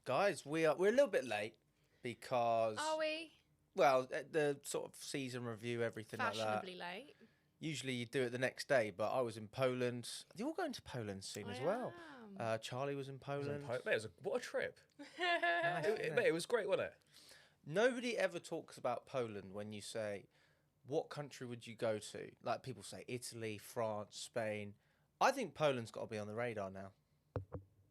Guys, we're a little bit late because Are we? well, the sort of season review, everything like that. Fashionably late. Usually you do it the next day, but I was in Poland. You're all going to Poland soon as well. Charlie was in Poland. What a trip! Nice, It was great, wasn't it? Nobody ever talks about Poland when you say, what country would you go to? Like people say Italy, France, Spain. I think Poland's got to be on the radar now.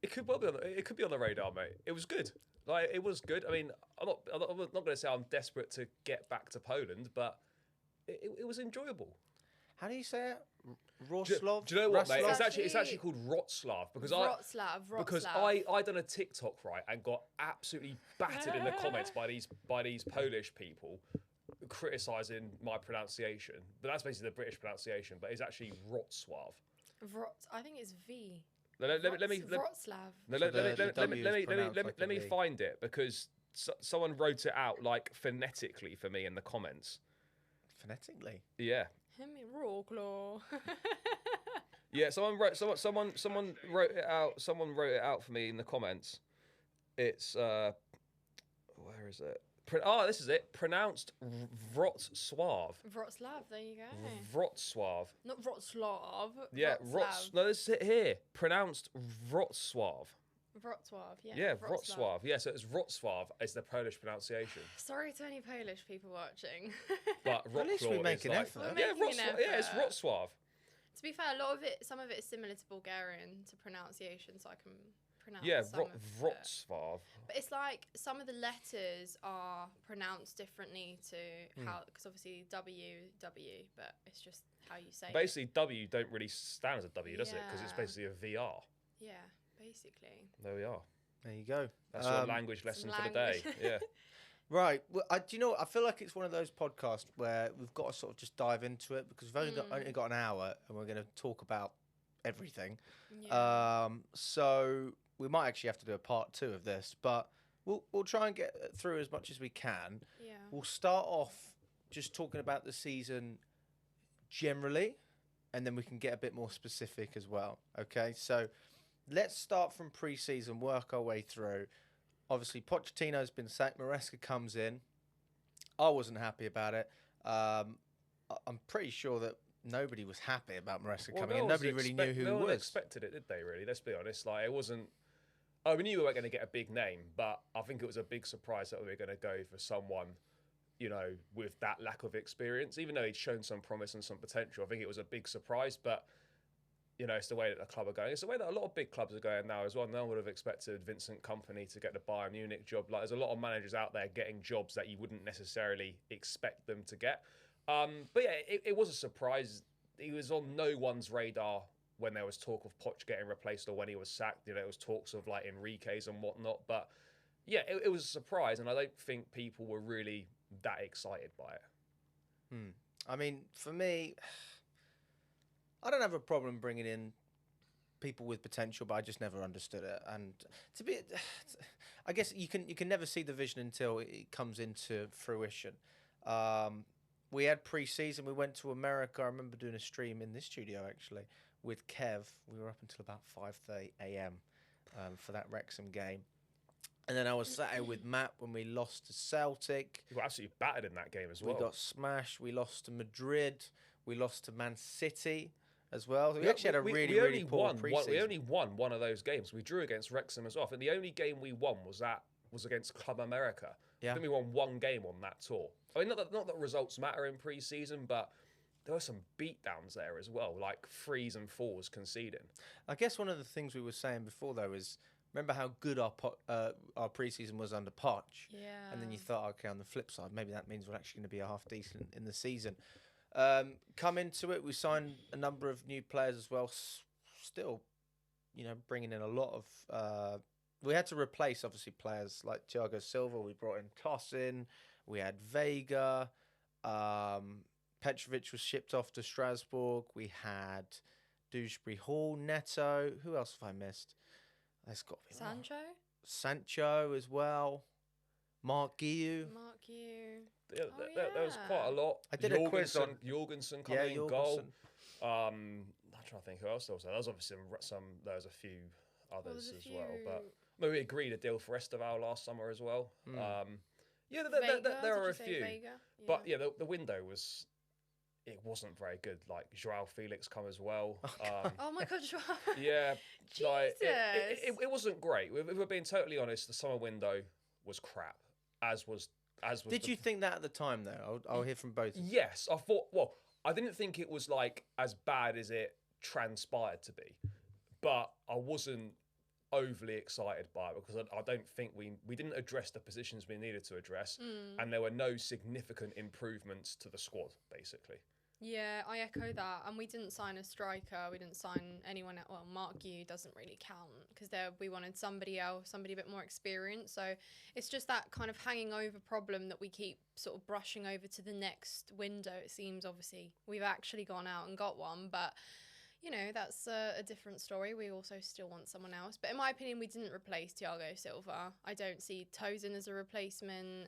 It could well be it could be on the radar, mate. It was good. Like it was good. I mean, I'm not going to say I'm desperate to get back to Poland, but it was enjoyable. How do you say it? Wrocław? Do you know what, mate? Wrocław? It's actually called Wrocław because I done a TikTok, right, and got absolutely battered in the comments by these Polish people criticising my pronunciation. But that's basically the British pronunciation. But it's actually Wrocław. I think it's V. Let me find it because someone wrote it out like phonetically for me in the comments. Phonetically? Yeah. Rawclaw. Yeah, someone wrote it out. Someone wrote it out for me in the comments. It's where is it? This is it. Pronounced Wrocław. Wrocław, there you go. Wrocław. Not Wrocław. Yeah, No, this is it here. Pronounced Wrocław. Wrocław, yeah. Yeah, Wrocław. Yeah, so it's Wrocław is the Polish pronunciation. Sorry to any Polish people watching. But Wrocław at least we make an effort. Yeah, Wrocław. Yeah, it's Wrocław. To be fair, some of it is similar to Bulgarian to pronunciation, so I can pronounce Wrocław. But it's like some of the letters are pronounced differently to how, because obviously W, but it's just how you say basically, it. W don't really stand as a W, does it? Because it's basically a VR. Yeah, basically. There we are. There you go. That's your language lesson for the day. Yeah. Right. Well, do you know what? I feel like it's one of those podcasts where we've got to sort of just dive into it because we've only got an hour and we're going to talk about everything. Yeah. So we might actually have to do a part 2 of this, but we'll try and get through as much as we can. Yeah. We'll start off just talking about the season generally, and then we can get a bit more specific as well. Okay. So let's start from pre-season, work our way through. Obviously, Pochettino's been sacked. Maresca comes in. I wasn't happy about it. I'm pretty sure that nobody was happy about Maresca coming in. Nobody really knew who he was. No one expected it, did they, really? Let's be honest. Like, it wasn't... we knew we weren't going to get a big name, but I think it was a big surprise that we were going to go for someone, you know, with that lack of experience. Even though he'd shown some promise and some potential, I think it was a big surprise, but... You know, it's the way that the club are going. It's the way that a lot of big clubs are going now as well. No one would have expected Vincent Kompany to get the Bayern Munich job. Like, there's a lot of managers out there getting jobs that you wouldn't necessarily expect them to get. But yeah, it was a surprise. He was on no one's radar when there was talk of Poch getting replaced or when he was sacked. You know, there was talks of like Enrique's and whatnot. But yeah, it was a surprise, and I don't think people were really that excited by it. I mean, for me, I don't have a problem bringing in people with potential, but I just never understood it. And I guess you can never see the vision until it comes into fruition. We had pre-season. We went to America. I remember doing a stream in this studio actually with Kev. We were up until about 5:30 a.m. For that Wrexham game. And then I was sat here with Matt when we lost to Celtic. We got absolutely battered in that game as well. We got smashed. We lost to Madrid. We lost to Man City as well. We actually had a really poor pre-season. We only won one of those games. We drew against Wrexham as well. And the only game we won was against Club America. Yeah. I think we won one game on that tour. I mean, not that results matter in pre-season, but there were some beatdowns there as well, like 3s and 4s conceding. I guess one of the things we were saying before, though, is remember how good our pre-season was under Poch? Yeah. And then you thought, okay, on the flip side, maybe that means we're actually going to be a half decent in the season. Come into it, we signed a number of new players as well. Still, you know, bringing in a lot of... we had to replace, obviously, players like Thiago Silva. We brought in Tosin. We had Vega. Petrovic was shipped off to Strasbourg. We had Dewsbury Hall, Neto. Who else have I missed? There's got to be Sancho as well. Mark Guiu. There was quite a lot. I did a quiz on Jorgensen coming in goal. I'm trying to think who else there was. There was obviously some. There was a few others as well. But Maybe we agreed a deal for Esteval last summer as well. Yeah, Vega, there did are you a say few. Vega? But yeah, the window it wasn't very good. Like Joao Felix come as well. Oh my God, Joao. Yeah, like Jesus. it wasn't great. If we're being totally honest, the summer window was crap. As was Did you think that at the time though? I'll hear from both. Yes, I thought. Well, I didn't think it was like as bad as it transpired to be, but I wasn't overly excited by it because I don't think we didn't address the positions we needed to address, and there were no significant improvements to the squad basically. Yeah, I echo that. And we didn't sign a striker. We didn't sign anyone. Well, Mark Yu doesn't really count because we wanted somebody else, somebody a bit more experienced. So it's just that kind of hanging over problem that we keep sort of brushing over to the next window. It seems obviously we've actually gone out and got one, but you know, that's a different story. We also still want someone else. But in my opinion, we didn't replace Thiago Silva. I don't see Tosin as a replacement.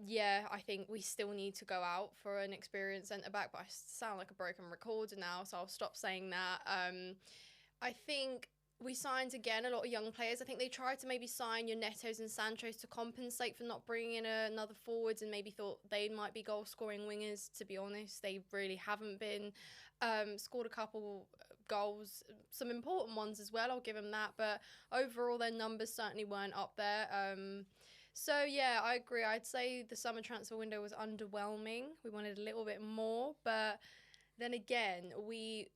Yeah, I think we still need to go out for an experienced centre-back, but I sound like a broken recorder now, so I'll stop saying that. I think we signed, again, a lot of young players. I think they tried to maybe sign your Netos and Sanchos to compensate for not bringing in another forwards and maybe thought they might be goal-scoring wingers. To be honest, they really haven't been. Scored a couple goals, some important ones as well, I'll give them that, but overall their numbers certainly weren't up there. So, yeah, I agree. I'd say the summer transfer window was underwhelming. We wanted a little bit more. But then again, we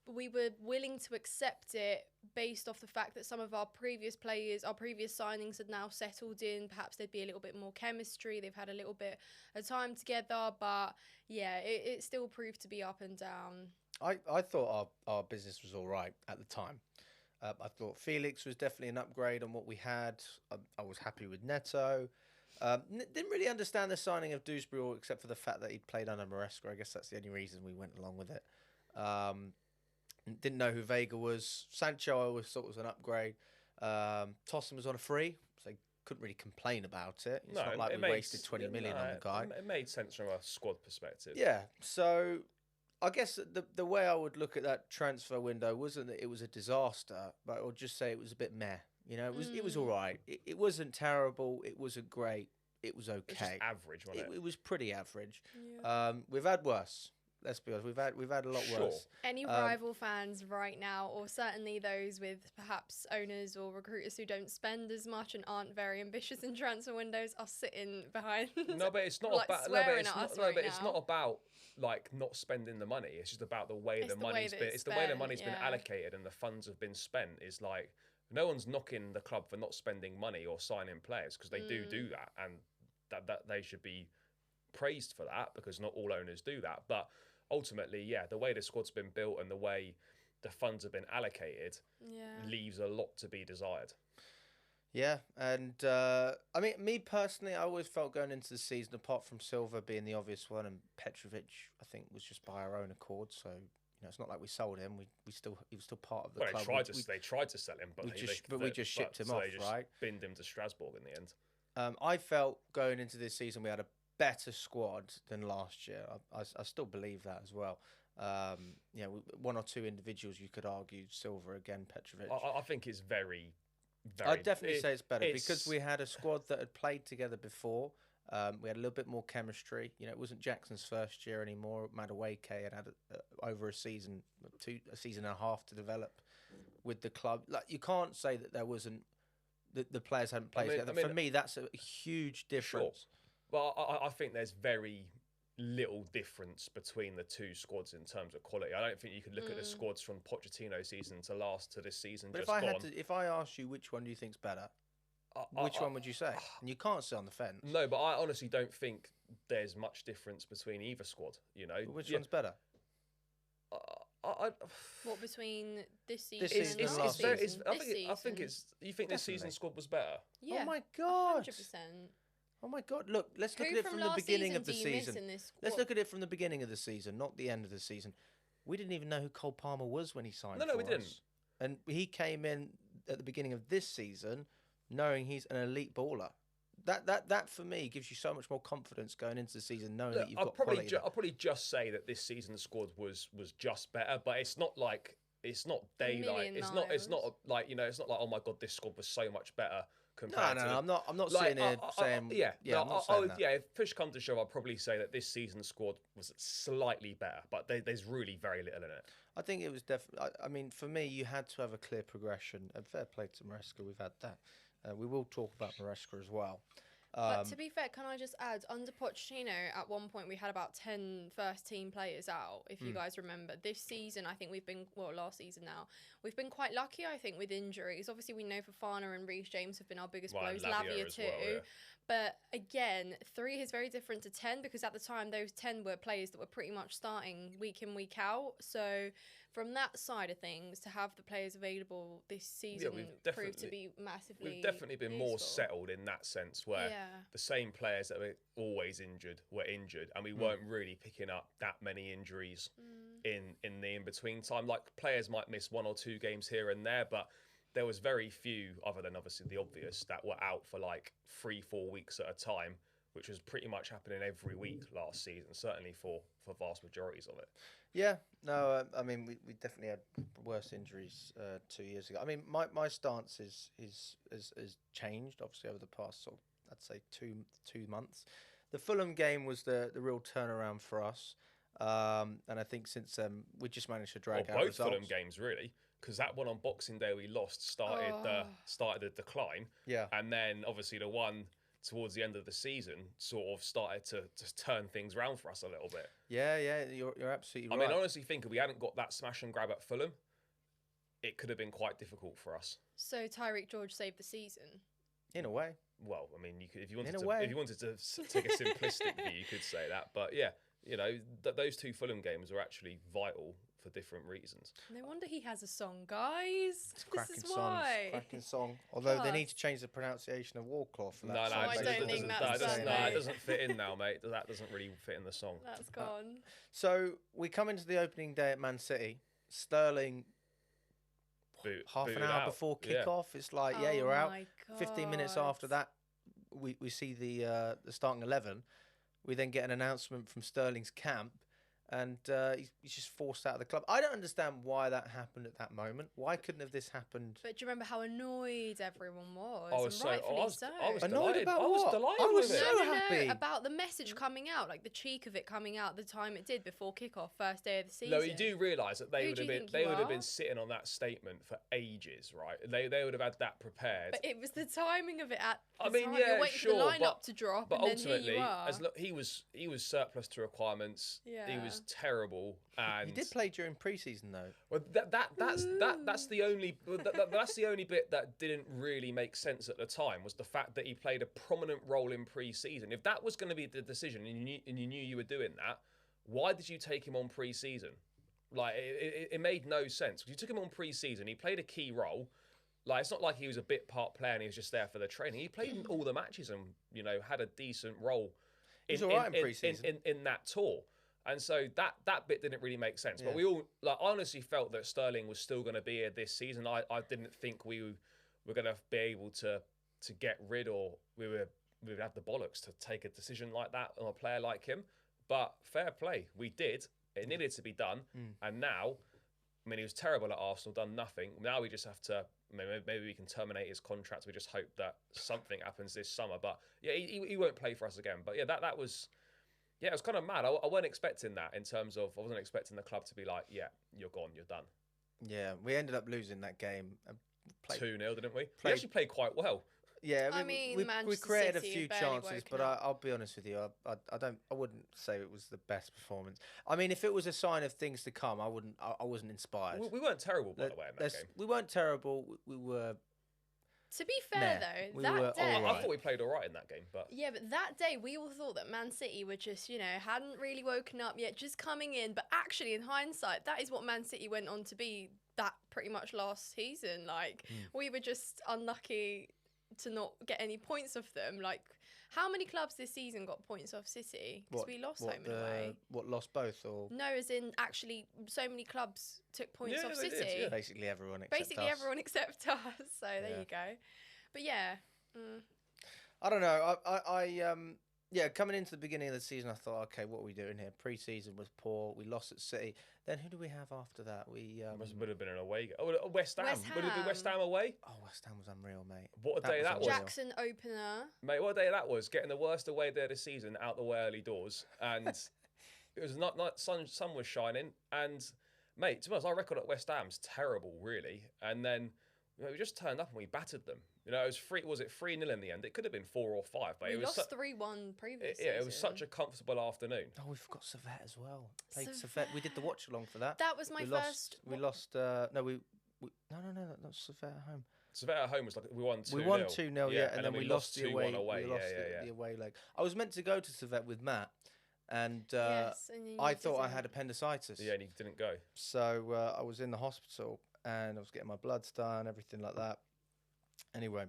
were willing to accept it based off the fact that some of our previous players, our previous signings had now settled in. Perhaps there'd be a little bit more chemistry. They've had a little bit of time together. But, yeah, it still proved to be up and down. I thought our business was all right at the time. I thought Felix was definitely an upgrade on what we had. I was happy with Neto. Didn't really understand the signing of Dewsbury except for the fact that he'd played under Maresca. I guess that's the only reason we went along with it. Didn't know who Vega was. Sancho I always thought was an upgrade. Tosin was on a free, so couldn't really complain about it. It's not like we wasted 20 million on the guy. It made sense from a squad perspective. Yeah, so I guess the way I would look at that transfer window wasn't that it was a disaster, but I would just say it was a bit meh. You know, it was all right. It wasn't terrible. It wasn't great. It was okay. It was just average, wasn't it? It was pretty average. Yeah. We've had worse. Let's be honest. We've had a lot worse. Any rival fans right now, or certainly those with perhaps owners or recruiters who don't spend as much and aren't very ambitious in transfer windows, are sitting behind. No, but it's not like about. It's not about like not spending the money. It's just about the way the money's been. It's the way the money's been allocated and the funds have been spent. Is like no one's knocking the club for not spending money or signing players because they do that, and that they should be praised for that because not all owners do that. But ultimately, yeah, the way the squad's been built and the way the funds have been allocated leaves a lot to be desired. Yeah, and I mean, me personally, I always felt going into the season, apart from Silva being the obvious one, and Petrovic, I think, was just by our own accord. So you know, it's not like we sold him. He was still part of the club. They tried to sell him, but we just shipped him off, right? Binned him to Strasbourg in the end. I felt going into this season we had a better squad than last year. I still believe that as well. You know, one or two individuals you could argue, Silva again, Petrovic. I think it's very. I'd definitely say it's better because we had a squad that had played together before. We had a little bit more chemistry. You know, it wasn't Jackson's first year anymore. Madueke had over a season and a half to develop with the club. Like, you can't say that there wasn't the players hadn't played together. For me, that's a huge difference. Sure. Well, I think there's very little difference between the two squads in terms of quality. I don't think you could look at the squads from Pochettino's season to this season. But if I asked you which one do you think's better, which one would you say? And you can't sit on the fence. No, but I honestly don't think there's much difference between either squad. You know, but which one's better? What between this season and last season? I think it's. You think this season's squad was better? Yeah. Oh my god! 100%. Oh my god! Look, let's look at it from the beginning of the season. Let's look at it from the beginning of the season, not the end of the season. We didn't even know who Cole Palmer was when he signed. No, we didn't. And he came in at the beginning of this season, knowing he's an elite baller. That for me gives you so much more confidence going into the season, knowing that you've got quality. I'll probably just say that this season's squad was just better, but it's not like it's not A daylight. million It's not miles. like, it's not like, oh my god, this squad was so much better No, compared to. I'm not Like, sitting here saying. yeah, Yeah, I'm not saying that. yeah. If push come to shove, I'd probably say that this season's squad was slightly better, but there's really very little in it. I think it was definitely. I mean, for me, you had to have a clear progression. And fair play to Maresca, we've had that. We will talk about Maresca as well. But to be fair, can I just add, under Pochettino, at one point we had about 10 first-team players out, if you guys remember. This season, I think last season now, we've been quite lucky, I think, with injuries. Obviously, we know Fofana and Reece James have been our biggest blows, Lavia as too. well, yeah. But again, 3 is very different to 10 because at the time, those 10 were players that were pretty much starting week in, week out. So from that side of things, to have the players available this season proved to be massively We've definitely been more settled in that sense, where the same players that were always injured were injured, and we weren't really picking up that many injuries in the in-between time. Like, players might miss 1 or 2 games here and there, but there was very few, other than obviously the obvious, that were out for like 3-4 weeks at a time, which was pretty much happening every week last season, certainly for vast majorities of it. Yeah, no, I mean, we definitely had worse injuries 2 years ago. I mean, my stance is changed, obviously, over the past, sort of, I'd say, two months. The Fulham game was the real turnaround for us. And I think since we just managed to drag out both results. Fulham games, really, because that one on Boxing Day we lost started the decline. Yeah. And then, obviously, the one towards the end of the season sort of started to turn things around for us a little bit. Yeah, you're absolutely right. I mean, I honestly think if we hadn't got that smash and grab at Fulham, it could have been quite difficult for us. So Tyreek George saved the season? In a way. Well, I mean, you could, if you wanted to take a simplistic view, you could say that. But yeah, those 2 Fulham games were actually vital for different reasons. No wonder he has a song, guys. It's a cracking this is song. why. It's a cracking song. Although they need to change the pronunciation of Wallcloth for that. No, song. I don't think that's it doesn't fit in now, mate. That doesn't really fit in the song. That's gone. So we come into the opening day at Man City. Sterling, half an hour before kickoff. It's like, you're out. 15 minutes after that, we see the starting 11. We then get an announcement from Sterling's camp, and he's just forced out of the club. I don't understand why that happened at that moment. Why couldn't have this happened? But do you remember how annoyed everyone was? I was rightfully so. I was annoyed delighted. about I was what? delighted I was with it. so happy. About the message coming out, like the cheek of it coming out the time it did before kickoff, first day of the season. No, you do realise that they Who do you think would you have are? been sitting on that statement for ages, right? They would have had that prepared. But it was the timing of it at the I mean, time. yeah, You're waiting sure, for the lineup to drop, but and then here ultimately, you are. he was surplus to requirements. He Yeah. was terrible, and He did play during pre-season though. well, that's the only that's the only bit that didn't really make sense at the time, was the fact that he played a prominent role in pre-season. If that was going to be the decision, and you knew you were doing that, why did you take him on pre-season? Like, it made no sense. You took him on pre-season. He played a key role. Like, it's not like he was a bit part player and he was just there for the training. He played in all the matches and had a decent role. He's all right in pre-season. In that tour. And so that bit didn't really make sense. But we all, I honestly felt that Sterling was still going to be here this season. I didn't think we were going to be able to get rid, or we would have the bollocks to take a decision like that on a player like him. But fair play, we did. It needed to be done. And now, I mean, he was terrible at Arsenal, done nothing. Now we just have to, maybe we can terminate his contract. We just hope that something happens this summer. But yeah, he won't play for us again. But yeah, that was... Yeah, it was kind of mad. I wasn't expecting that, in terms of, I wasn't expecting the club to be like, yeah, you're gone, you're done. Yeah, we ended up losing that game. 2-0, didn't we? We actually played quite well. Yeah, I mean, we Manchester created City a few have barely chances, woken but up. I'll be honest with you, I wouldn't say it was the best performance. I mean, if it was a sign of things to come, I wasn't inspired. We weren't terrible, by the way, in that game. We weren't terrible. We were. To be fair, though, that day... I thought we played all right in that game, but... Yeah, but that day, we all thought that Man City were just, hadn't really woken up yet, just coming in. But actually, in hindsight, that is what Man City went on to be that pretty much last season. Like, we were just unlucky to not get any points off them. Like, how many clubs this season got points off City? Because we lost home and away. What, lost both? Or No, as in, actually, so many clubs took points off they City. did, yeah. Basically everyone except Basically us. everyone except us. So there you go. But yeah. I don't know. Yeah, coming into the beginning of the season, I thought, okay, what are we doing here? Pre-season was poor. We lost at City. Then who do we have after that? We Would have been an away. Oh, West Ham. West Would it be West Ham. Ham away? West Ham was unreal, mate. What a day that was. Jackson opener. Mate, what a day that was. Getting the worst away day of the season out the way early doors. And it was not sun was shining. And, mate, to be honest, our record at West Ham's terrible, really. And then we just turned up and we battered them. You know, it was 3-0 in the end? It could have been 4 or 5, but We it was lost 3-1 previous Yeah, it season. was such a comfortable afternoon. Oh, we forgot Servette as well. Played Servette. Servette. We did the watch along for that. That was my we first. Lost, we lost. No, we. No, that was Servette at home. Servette at home was like we won 2-0. We won 2-0, yeah, and then we lost the 2-1 away. away. We lost the away leg. I was meant to go to Servette with Matt, and Yes, and then I you thought I didn't. had appendicitis. Yeah, and he didn't go. So I was in the hospital and I was getting my bloods done, everything like that. Anyway,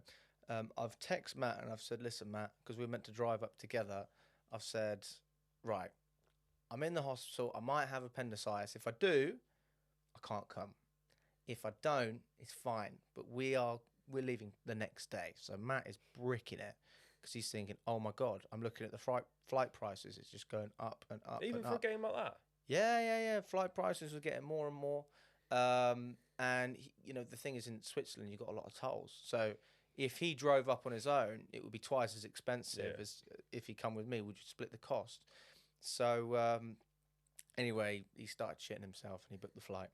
I've texted Matt and I've said, listen, Matt, because we were meant to drive up together. I've said, right, I'm in the hospital. I might have appendicitis. If I do, I can't come. If I don't, it's fine. But we're leaving the next day. So Matt is bricking it because he's thinking, oh my God, I'm looking at the flight prices. It's just going up and up. Even and for up. a game like that. Yeah. Flight prices were getting more and more. The thing is, in Switzerland, you've got a lot of tolls. So if he drove up on his own, it would be twice as expensive as if he come with me. Would you split the cost? So anyway, he started shitting himself and he booked the flight.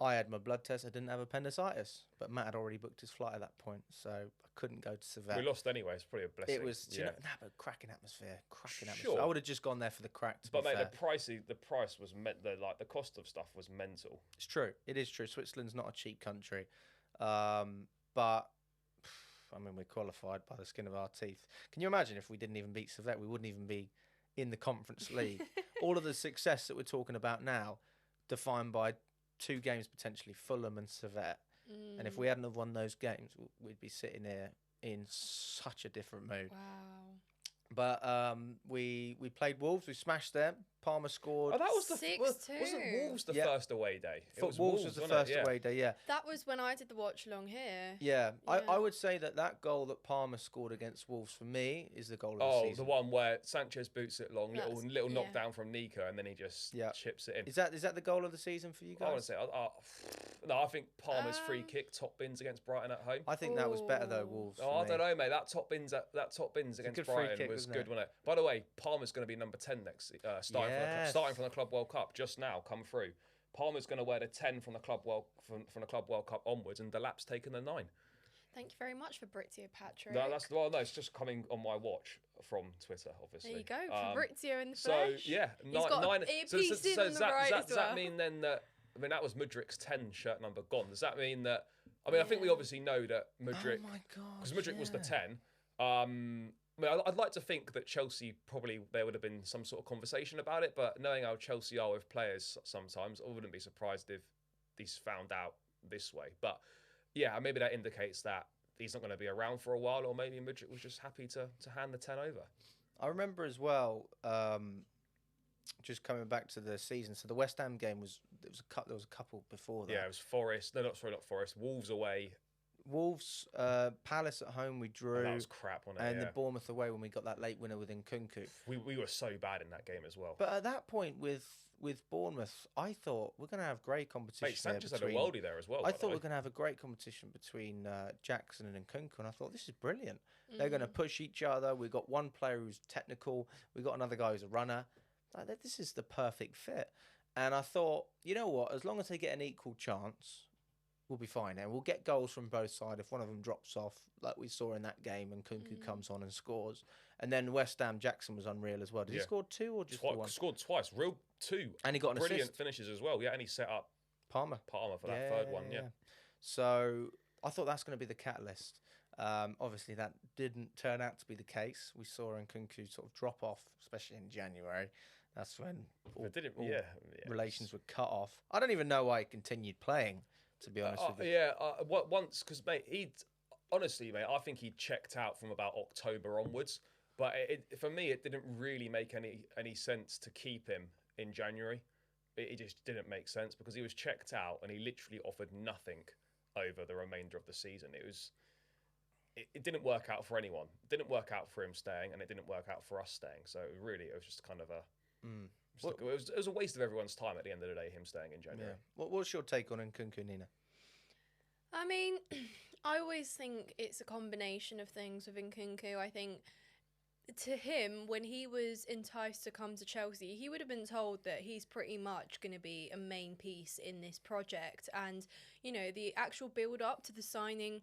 I had my blood test. I didn't have appendicitis, but Matt had already booked his flight at that point, so I couldn't go to Servette. We lost anyway. It's probably a blessing. It was, but cracking atmosphere. Sure. I would have just gone there for the crack. But mate, the price was the cost of stuff was mental. It's true. It is true. Switzerland's not a cheap country, but I mean, we're qualified by the skin of our teeth. Can you imagine if we didn't even beat Servette? We wouldn't even be in the Conference League. All of the success that we're talking about now, defined by 2 games potentially, Fulham and Servette. And if we hadn't have won those games, we'd be sitting here in such a different mood. Wow. But we played Wolves. We smashed them. Palmer scored. Oh, that was the 6-2. Wasn't Wolves the first away day? It was Wolves was the wasn't first it? away day. Yeah. That was when I did the watch along here. Yeah, Yeah. I would say that goal that Palmer scored against Wolves for me is the goal of the Oh, season. the one where Sanchez boots it long, That's- little yeah. knockdown from Nico, and then he just chips it in. Is that the goal of the season for you I want guys? to say, no, I think Palmer's free kick top bins against Brighton at home. I think that was better though, Ooh. Wolves. Oh, I for don't me. know, mate. That top bins good against free Brighton kick, was wasn't good, it? wasn't it? By the way, Palmer's going to be number 10 next, Yes. starting from the Club World Cup just now, come through. Palmer's going to wear the 10 from the Club World Cup onwards, and Delap's taken the 9. Thank you very much, Fabrizio Patrick. No, it's just coming on my watch from Twitter, obviously. There you go, Fabrizio in the So flesh. yeah, He's nine. got nine an earpiece in on the right as does that well. mean then that? I mean, that was Mudrik's 10 shirt number gone. Does that mean that? I mean, I think we obviously know that Mudrik, Oh my god! because Mudrik was the 10. I mean, I'd like to think that Chelsea probably there would have been some sort of conversation about it, but knowing how Chelsea are with players sometimes, I wouldn't be surprised if he's found out this way. But yeah, maybe that indicates that he's not going to be around for a while, or maybe Mudrik was just happy to hand the 10 over. I remember as well. Just coming back to the season, so the West Ham game there was a couple before that. Yeah, it was Forest. No, not Forest. Wolves away. Wolves, Palace at home we drew. Oh, that was crap, wasn't it? And Yeah. the Bournemouth away when we got that late winner with Nkunku. We were so bad in that game as well. But at that point with Bournemouth, I thought we're going to have great competition. Mate, Sanchez there had a between, worldie there as well. I thought we were going to have a great competition between Jackson and Nkunku, and I thought this is brilliant. They're going to push each other. We've got one player who's technical. We've got another guy who's a runner. This is the perfect fit. And I thought, you know what? As long as they get an equal chance, we'll be fine. And we'll get goals from both sides. If one of them drops off, like we saw in that game, and Nkunku comes on and scores. And then West Ham, Jackson was unreal as well. Did he score 2 or just the 1? Scored twice. Real 2. And he got an brilliant assist. finishes as well. Yeah, and he set up Palmer for that third one. Yeah. So I thought that's going to be the catalyst. Obviously, that didn't turn out to be the case. We saw Nkunku sort of drop off, especially in January. That's when all relations were cut off. I don't even know why he continued playing, to be honest with you. Yeah, once, because, mate, honestly, mate, I think he checked out from about October onwards. But for me, it didn't really make any sense to keep him in January. It just didn't make sense because he was checked out and he literally offered nothing over the remainder of the season. It was it didn't work out for anyone. It didn't work out for him staying, and it didn't work out for us staying. So really, it was just kind of a. It was a waste of everyone's time at the end of the day, him staying in January. Yeah. What's your take on Nkunku, Nina? I mean, I always think it's a combination of things with Nkunku. I think to him, when he was enticed to come to Chelsea, he would have been told that he's pretty much going to be a main piece in this project. And, you know, the actual build up to the signing,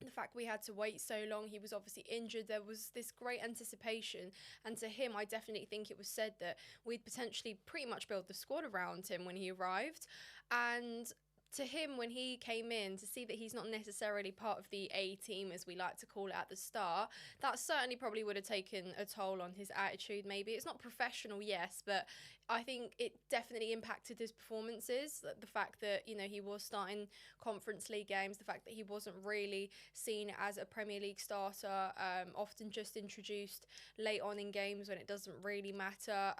the fact we had to wait so long, he was obviously injured, there was this great anticipation, and to him I definitely think it was said that we'd potentially pretty much build the squad around him when he arrived. And to him, when he came in, to see that he's not necessarily part of the A team, as we like to call it at the start, that certainly probably would have taken a toll on his attitude. Maybe it's not professional, yes, but I think it definitely impacted his performances. The fact that, you know, he was starting Conference League games, the fact that he wasn't really seen as a Premier League starter, often just introduced late on in games when it doesn't really matter,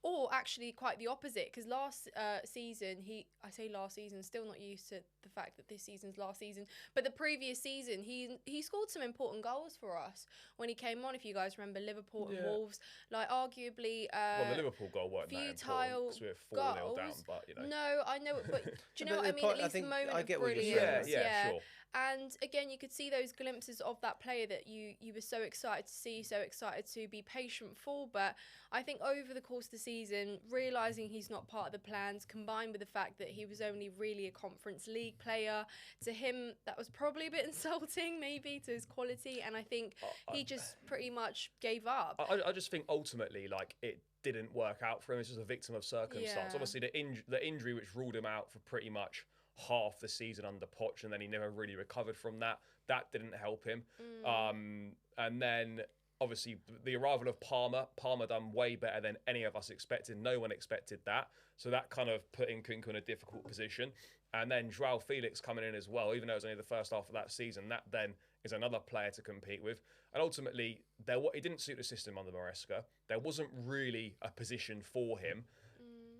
or actually quite the opposite, because last season, I say last season, still not used to the fact that this season's last season, but the previous season, he scored some important goals for us when he came on. If you guys remember Liverpool and Wolves, like arguably the Liverpool goal weren't futile because we were 4-0 down, but you know. No, I know, but do you know what I mean? At least the moment I get of what you're brilliance. saying. Yeah, sure. And again, you could see those glimpses of that player that you were so excited to see, so excited to be patient for. But I think over the course of the season, realising he's not part of the plans, combined with the fact that he was only really a Conference League player, to him, that was probably a bit insulting, maybe, to his quality. And I think he just pretty much gave up. I just think ultimately, like, it didn't work out for him. He's just a victim of circumstance. Yeah. Obviously, the injury which ruled him out for pretty much half the season under Poch, and then he never really recovered from that. That didn't help him. And then obviously the arrival of Palmer done way better than any of us expected. No one expected that. So that kind of put Nkunku in a difficult position. And then Joao Felix coming in as well, even though it was only the first half of that season, that then is another player to compete with. And ultimately, it didn't suit the system under Maresca. There wasn't really a position for him,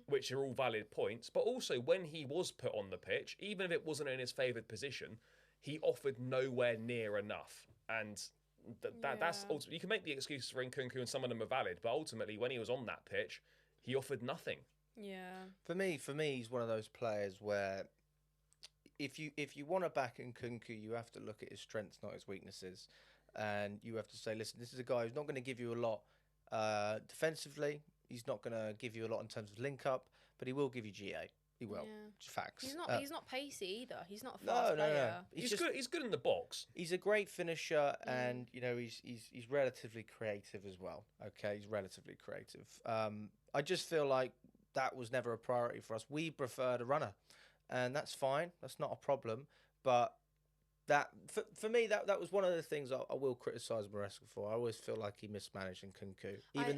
which are all valid points. But also, when he was put on the pitch, even if it wasn't in his favoured position, he offered nowhere near enough. And that's ultimately, you can make the excuses for Nkunku, and some of them are valid. But ultimately, when he was on that pitch, he offered nothing. Yeah. For me, he's one of those players where if you want to back Nkunku, you have to look at his strengths, not his weaknesses, and you have to say, listen, this is a guy who's not going to give you a lot defensively. He's not going to give you a lot in terms of link up, but he will give you GA. He will. Yeah. Facts. He's not pacey either. He's not a fast player. No. He's good in the box. He's a great finisher, and you know he's relatively creative as well. Okay, he's relatively creative. I just feel like that was never a priority for us. We preferred a runner, and that's fine. That's not a problem. But that for me, that was one of the things I will criticise Maresca for. I always feel like he mismanaged Nkunku, even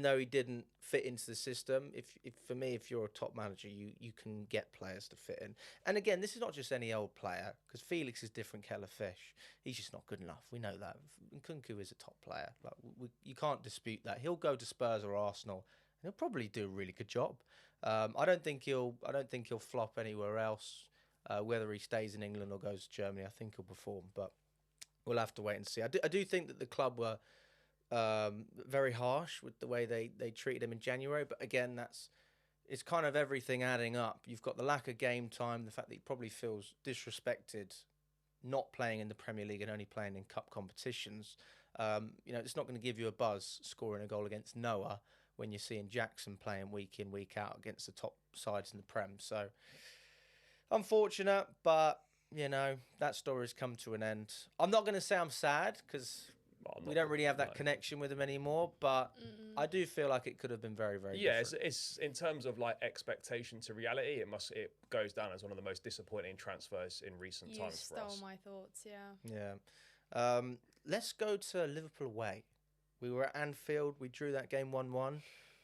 though he didn't fit into the system. If you're a top manager, you can get players to fit in. And again, this is not just any old player, because Felix is different kettle of fish. He's just not good enough. We know that. Nkunku is a top player. Like you can't dispute that. He'll go to Spurs or Arsenal, and he'll probably do a really good job. I don't think he'll flop anywhere else. Whether he stays in England or goes to Germany, I think he'll perform, but we'll have to wait and see. I do think that the club were very harsh with the way they treated him in January, but again, it's kind of everything adding up. You've got the lack of game time, the fact that he probably feels disrespected not playing in the Premier League and only playing in cup competitions. It's not going to give you a buzz scoring a goal against Noah when you're seeing Jackson playing week in, week out against the top sides in the Prem. So unfortunate, but that story's come to an end. I'm not going to say I'm sad, because we don't really have that connection with him anymore, but I do feel like it could have been very, very different. It's in terms of like expectation to reality, it goes down as one of the most disappointing transfers in recent times for us. You stole my thoughts, yeah. Let's go to Liverpool away. We were at Anfield. We drew that game 1-1.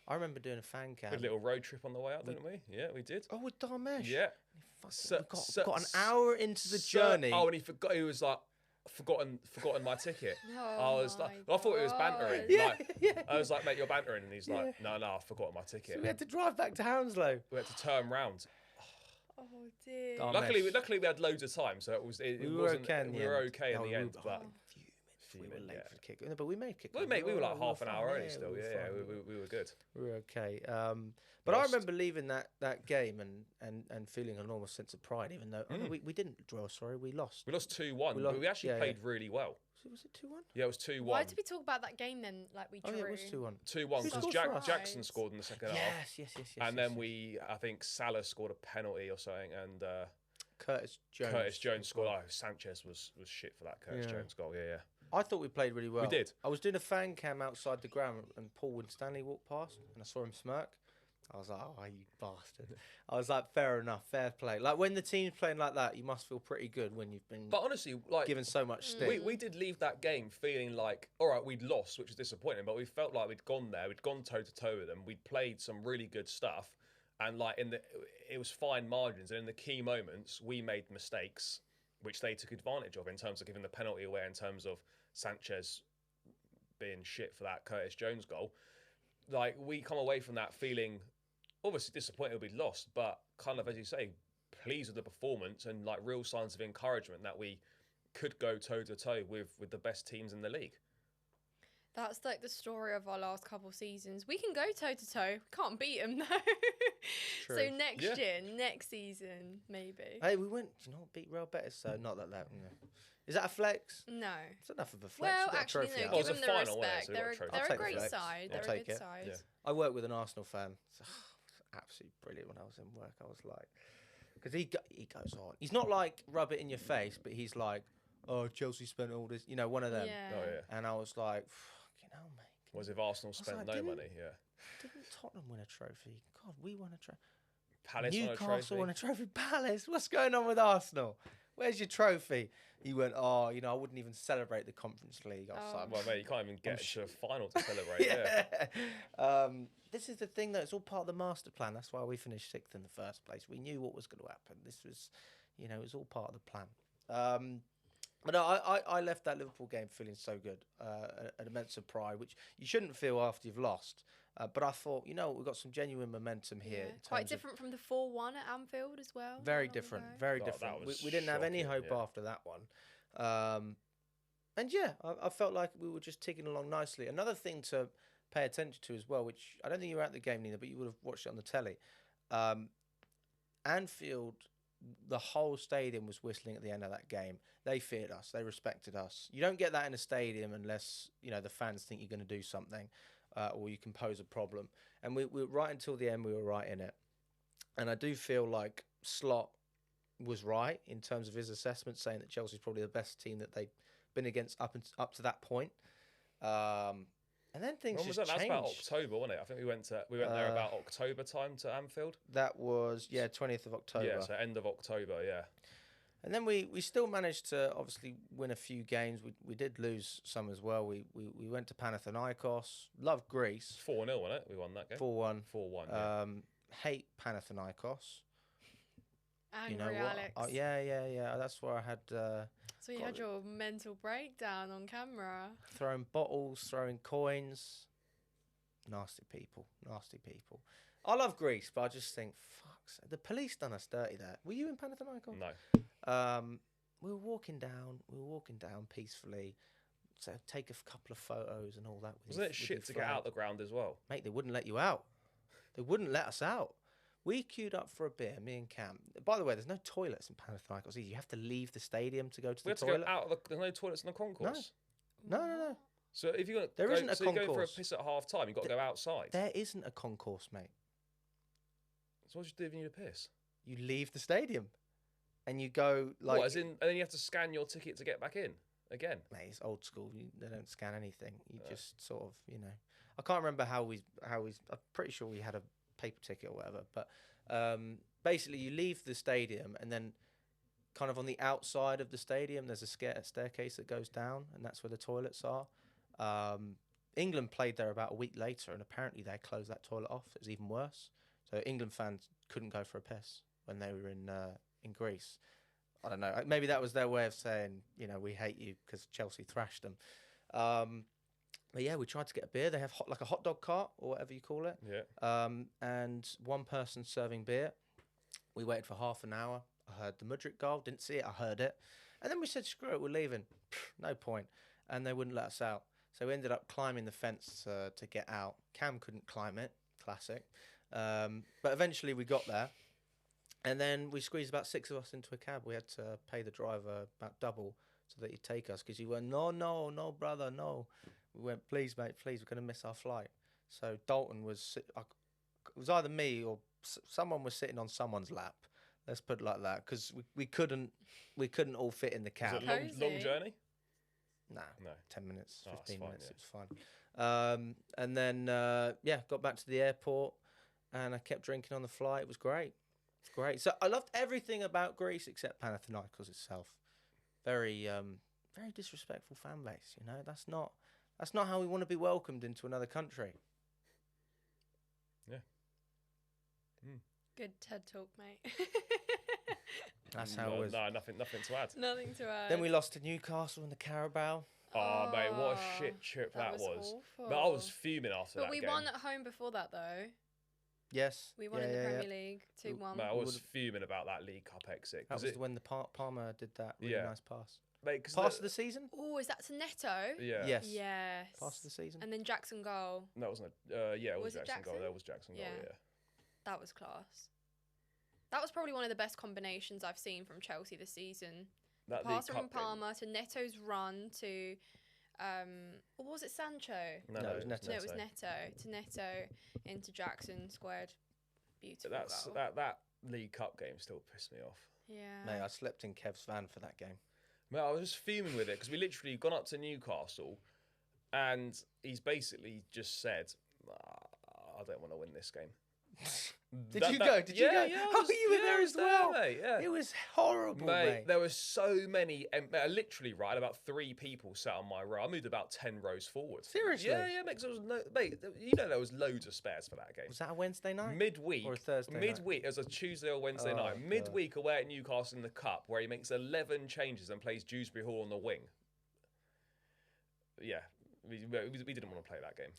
I remember doing a fan cam. A little road trip on the way out, didn't we? Yeah, we did. Oh, with Darmesh. Yeah. We got an hour into the journey. Oh, and he forgot. He was like, forgotten my ticket. I thought he was bantering. I was like, mate, you're bantering, and he's like, no, I've forgotten my ticket. So we had to drive back to Hounslow. We had to turn round. Oh dear. Oh, Luckily, mess. luckily we had loads of time, so it We were wasn't. okay in the we were end. okay in No, the we end, were- but. We were Fuming, late yeah. for the kick, no, but we made kick. Well, mate, we were like all half an fine, hour early yeah, still. we were Yeah, fine. we were good. We were okay. But I Lost. remember leaving that game and feeling an enormous sense of pride, even though we didn't draw. Sorry, we lost. We lost 2-1, We but lost- we actually yeah, played really well. Was it 2-1? Yeah, it was 2-1. Why did we talk about that game then? Like we Oh drew. yeah, it was 2-1. 2-1 Who because scored for us? Jackson scored in the second half. Yes. And then I think Salah scored a penalty or something, and Curtis Jones. scored. Oh, Sanchez was shit for that Curtis Yeah. Jones goal. Yeah. I thought we played really well. We did. I was doing a fan cam outside the ground, and Paul Winstanley walked past, and I saw him smirk. I was like, "Oh, you bastard!" I was like, "Fair enough, fair play." Like when the team's playing like that, you must feel pretty good when you've been But honestly, like given so much stick. we did leave that game feeling like, all right, we'd lost, which was disappointing, but we felt like we'd gone there, we'd gone toe to toe with them, we'd played some really good stuff, and like it was fine margins, and in the key moments, we made mistakes, which they took advantage of in terms of giving the penalty away, in terms of Sanchez being shit for that Curtis Jones goal. Like we come away from that feeling obviously disappointed we'd lost, but kind of, as you say, pleased with the performance and like real signs of encouragement that we could go toe to toe with the best teams in the league. That's like the story of our last couple seasons. We can go toe to toe. Can't beat them though. True. So next Yeah. year, next season, maybe. Hey, we went. You know, beat Real Betis. So not that. You know. Is that a flex? No. It's enough of a flex. Well, We got a actually, trophy no. out. Oh, Give it's a them the final, wasn't it? respect. So we got a trophy. I'll They're a take the great flex. side. I'll They're a take good it. side. Yeah. I worked with an Arsenal fan. Absolutely brilliant when I was in work. I was like, because he goes on. He's not like rub it in your face, but he's like, oh, Chelsea spent all this, one of them. Yeah. Oh yeah. And I was like, fucking hell, mate. Was if Arsenal was spent like, no didn't- money? Yeah. Didn't Tottenham win a trophy? God, we won a trophy. Palace Newcastle won won a trophy. Palace. What's going on with Arsenal? Where's your trophy? He went, oh, I wouldn't even celebrate the Conference League. I was Oh. like, Well, mate, you can't even get sh- to a final to celebrate. Yeah. yeah. This is the thing, though. It's all part of the master plan. That's why we finished sixth in the first place. We knew what was going to happen. This was, it was all part of the plan. But no, I left that Liverpool game feeling so good, an immense of pride, which you shouldn't feel after you've lost. But I thought, we've got some genuine momentum here. Yeah. in Quite terms of- different from the 4-1 at Anfield as well. Very not long different, ago. very God, that different. was We didn't have any shocking, hope yeah. after that one. And yeah, I felt like we were just ticking along nicely. Another thing to pay attention to as well, which I don't think you were at the game, Nina, but you would have watched it on the telly. Anfield, the whole stadium was whistling at the end of that game. They feared us. They respected us. You don't get that in a stadium unless, the fans think you're going to do something or you can pose a problem. And we right until the end, we were right in it. And I do feel like Slot was right in terms of his assessment, saying that Chelsea's probably the best team that they've been against up to that point. And then things When was just that? That's changed. about October, wasn't it? I think we went there about October time to Anfield. That was 20th of October. Yeah, so end of October. Yeah. And then we still managed to obviously win a few games. We did lose some as well. We went to Panathinaikos. Loved Greece. 4-0, wasn't it? We won that game. 4-1. 4-1. Yeah. Hate Panathinaikos. Angry You know Alex. what? Yeah. That's where I had So you had your mental breakdown on camera. throwing bottles, throwing coins. Nasty people. I love Greece, but I just think, the police done us dirty there. Were you in Panathinaikos? No. We were walking down peacefully. So take a couple of photos and all that. Wasn't it shit to get out the ground as well? Mate, they wouldn't let you out. They wouldn't let us out. We queued up for a beer, me and Cam. By the way, there's no toilets in Panathinaikos. You have to leave the stadium to go to We the had to toilet. go out of there's no toilets in the concourse. No. So if you There isn't a so you go for a concourse. piss at half time, you've got to go outside. There isn't a concourse, mate. So what do you do if you need a piss? You leave the stadium and you go like... What, as in, and then you have to scan your ticket to get back in again? Mate, it's old school. They don't scan anything. You just sort of, I can't remember how we. I'm pretty sure we had a paper ticket or whatever. But basically, you leave the stadium and then, kind of on the outside of the stadium, there's a staircase that goes down, and that's where the toilets are. England played there about a week later, and apparently they closed that toilet off. It was even worse. So England fans couldn't go for a piss when they were in Greece. I don't know. Maybe that was their way of saying, we hate you because Chelsea thrashed them. But yeah, we tried to get a beer. They have like a hot dog cart or whatever you call it. Yeah. And one person serving beer. We waited for half an hour. I heard the Mudryk goal. Didn't see it. I heard it. And then we said, screw it, we're leaving. No point. And they wouldn't let us out. So we ended up climbing the fence to get out. Cam couldn't climb it. Classic. But eventually we got there. And then we squeezed about 6 of us into a cab. We had to pay the driver about double so that he'd take us, because he went, no, brother, no. We went, please, mate, please, we're going to miss our flight. So Dalton was, it was either me or someone was sitting on someone's lap. Let's put it like that, because we couldn't all fit in the cab. Was it long journey? Nah, No. 10 minutes, 15 fine, minutes, yeah. it was fine. And then, got back to the airport, and I kept drinking on the flight. It was great. It's great. So I loved everything about Greece except Panathinaikos itself. Very, very disrespectful fan base. You know, that's not how we want to be welcomed into another country. Yeah. Good TED talk, mate. That's how it was. No, nothing to add. Nothing to add. Then we lost to Newcastle in the Carabao. Oh, mate, what a shit trip that was. Awful. But I was fuming after that But we game. won at home before that, though. Yes. We won in the Premier League 2-1. Mate, I was fuming about that League Cup exit. That was when the Palmer did that really nice pass. Mate, pass of the season? Oh, is that to Neto? Yeah. Yes. Yes. Pass of the season. And then Jackson goal. No, it wasn't. It was it Jackson goal. Jackson? That was Jackson goal. Yeah. Yeah. That was class. That was probably one of the best combinations I've seen from Chelsea this season. That Pass League from Cup game. Palmer to Neto's run to, or was it Sancho? No, it was Neto. No, it was Neto. To Neto into Jackson squared. Beautiful goal. That League Cup game still pissed me off. Yeah. Mate, I slept in Kev's van for that game. Mate, I was just fuming with it because we literally gone up to Newcastle, and he's basically just said, "I don't want to win this game." Did you go? Did you go? Yeah, Oh, you were there as well. Mate, yeah. It was horrible, mate. There were so many. Literally, right, about 3 people sat on my row. I moved about 10 rows forward. Seriously? Yeah, mate. 'Cause there was loads of spares for that game. Was that a Wednesday night? Midweek Or a Thursday night? Midweek, it was a Tuesday or Wednesday Oh, night. God. Midweek away at Newcastle in the Cup, where he makes 11 changes and plays Dewsbury Hall on the wing. Yeah, we didn't want to play that game.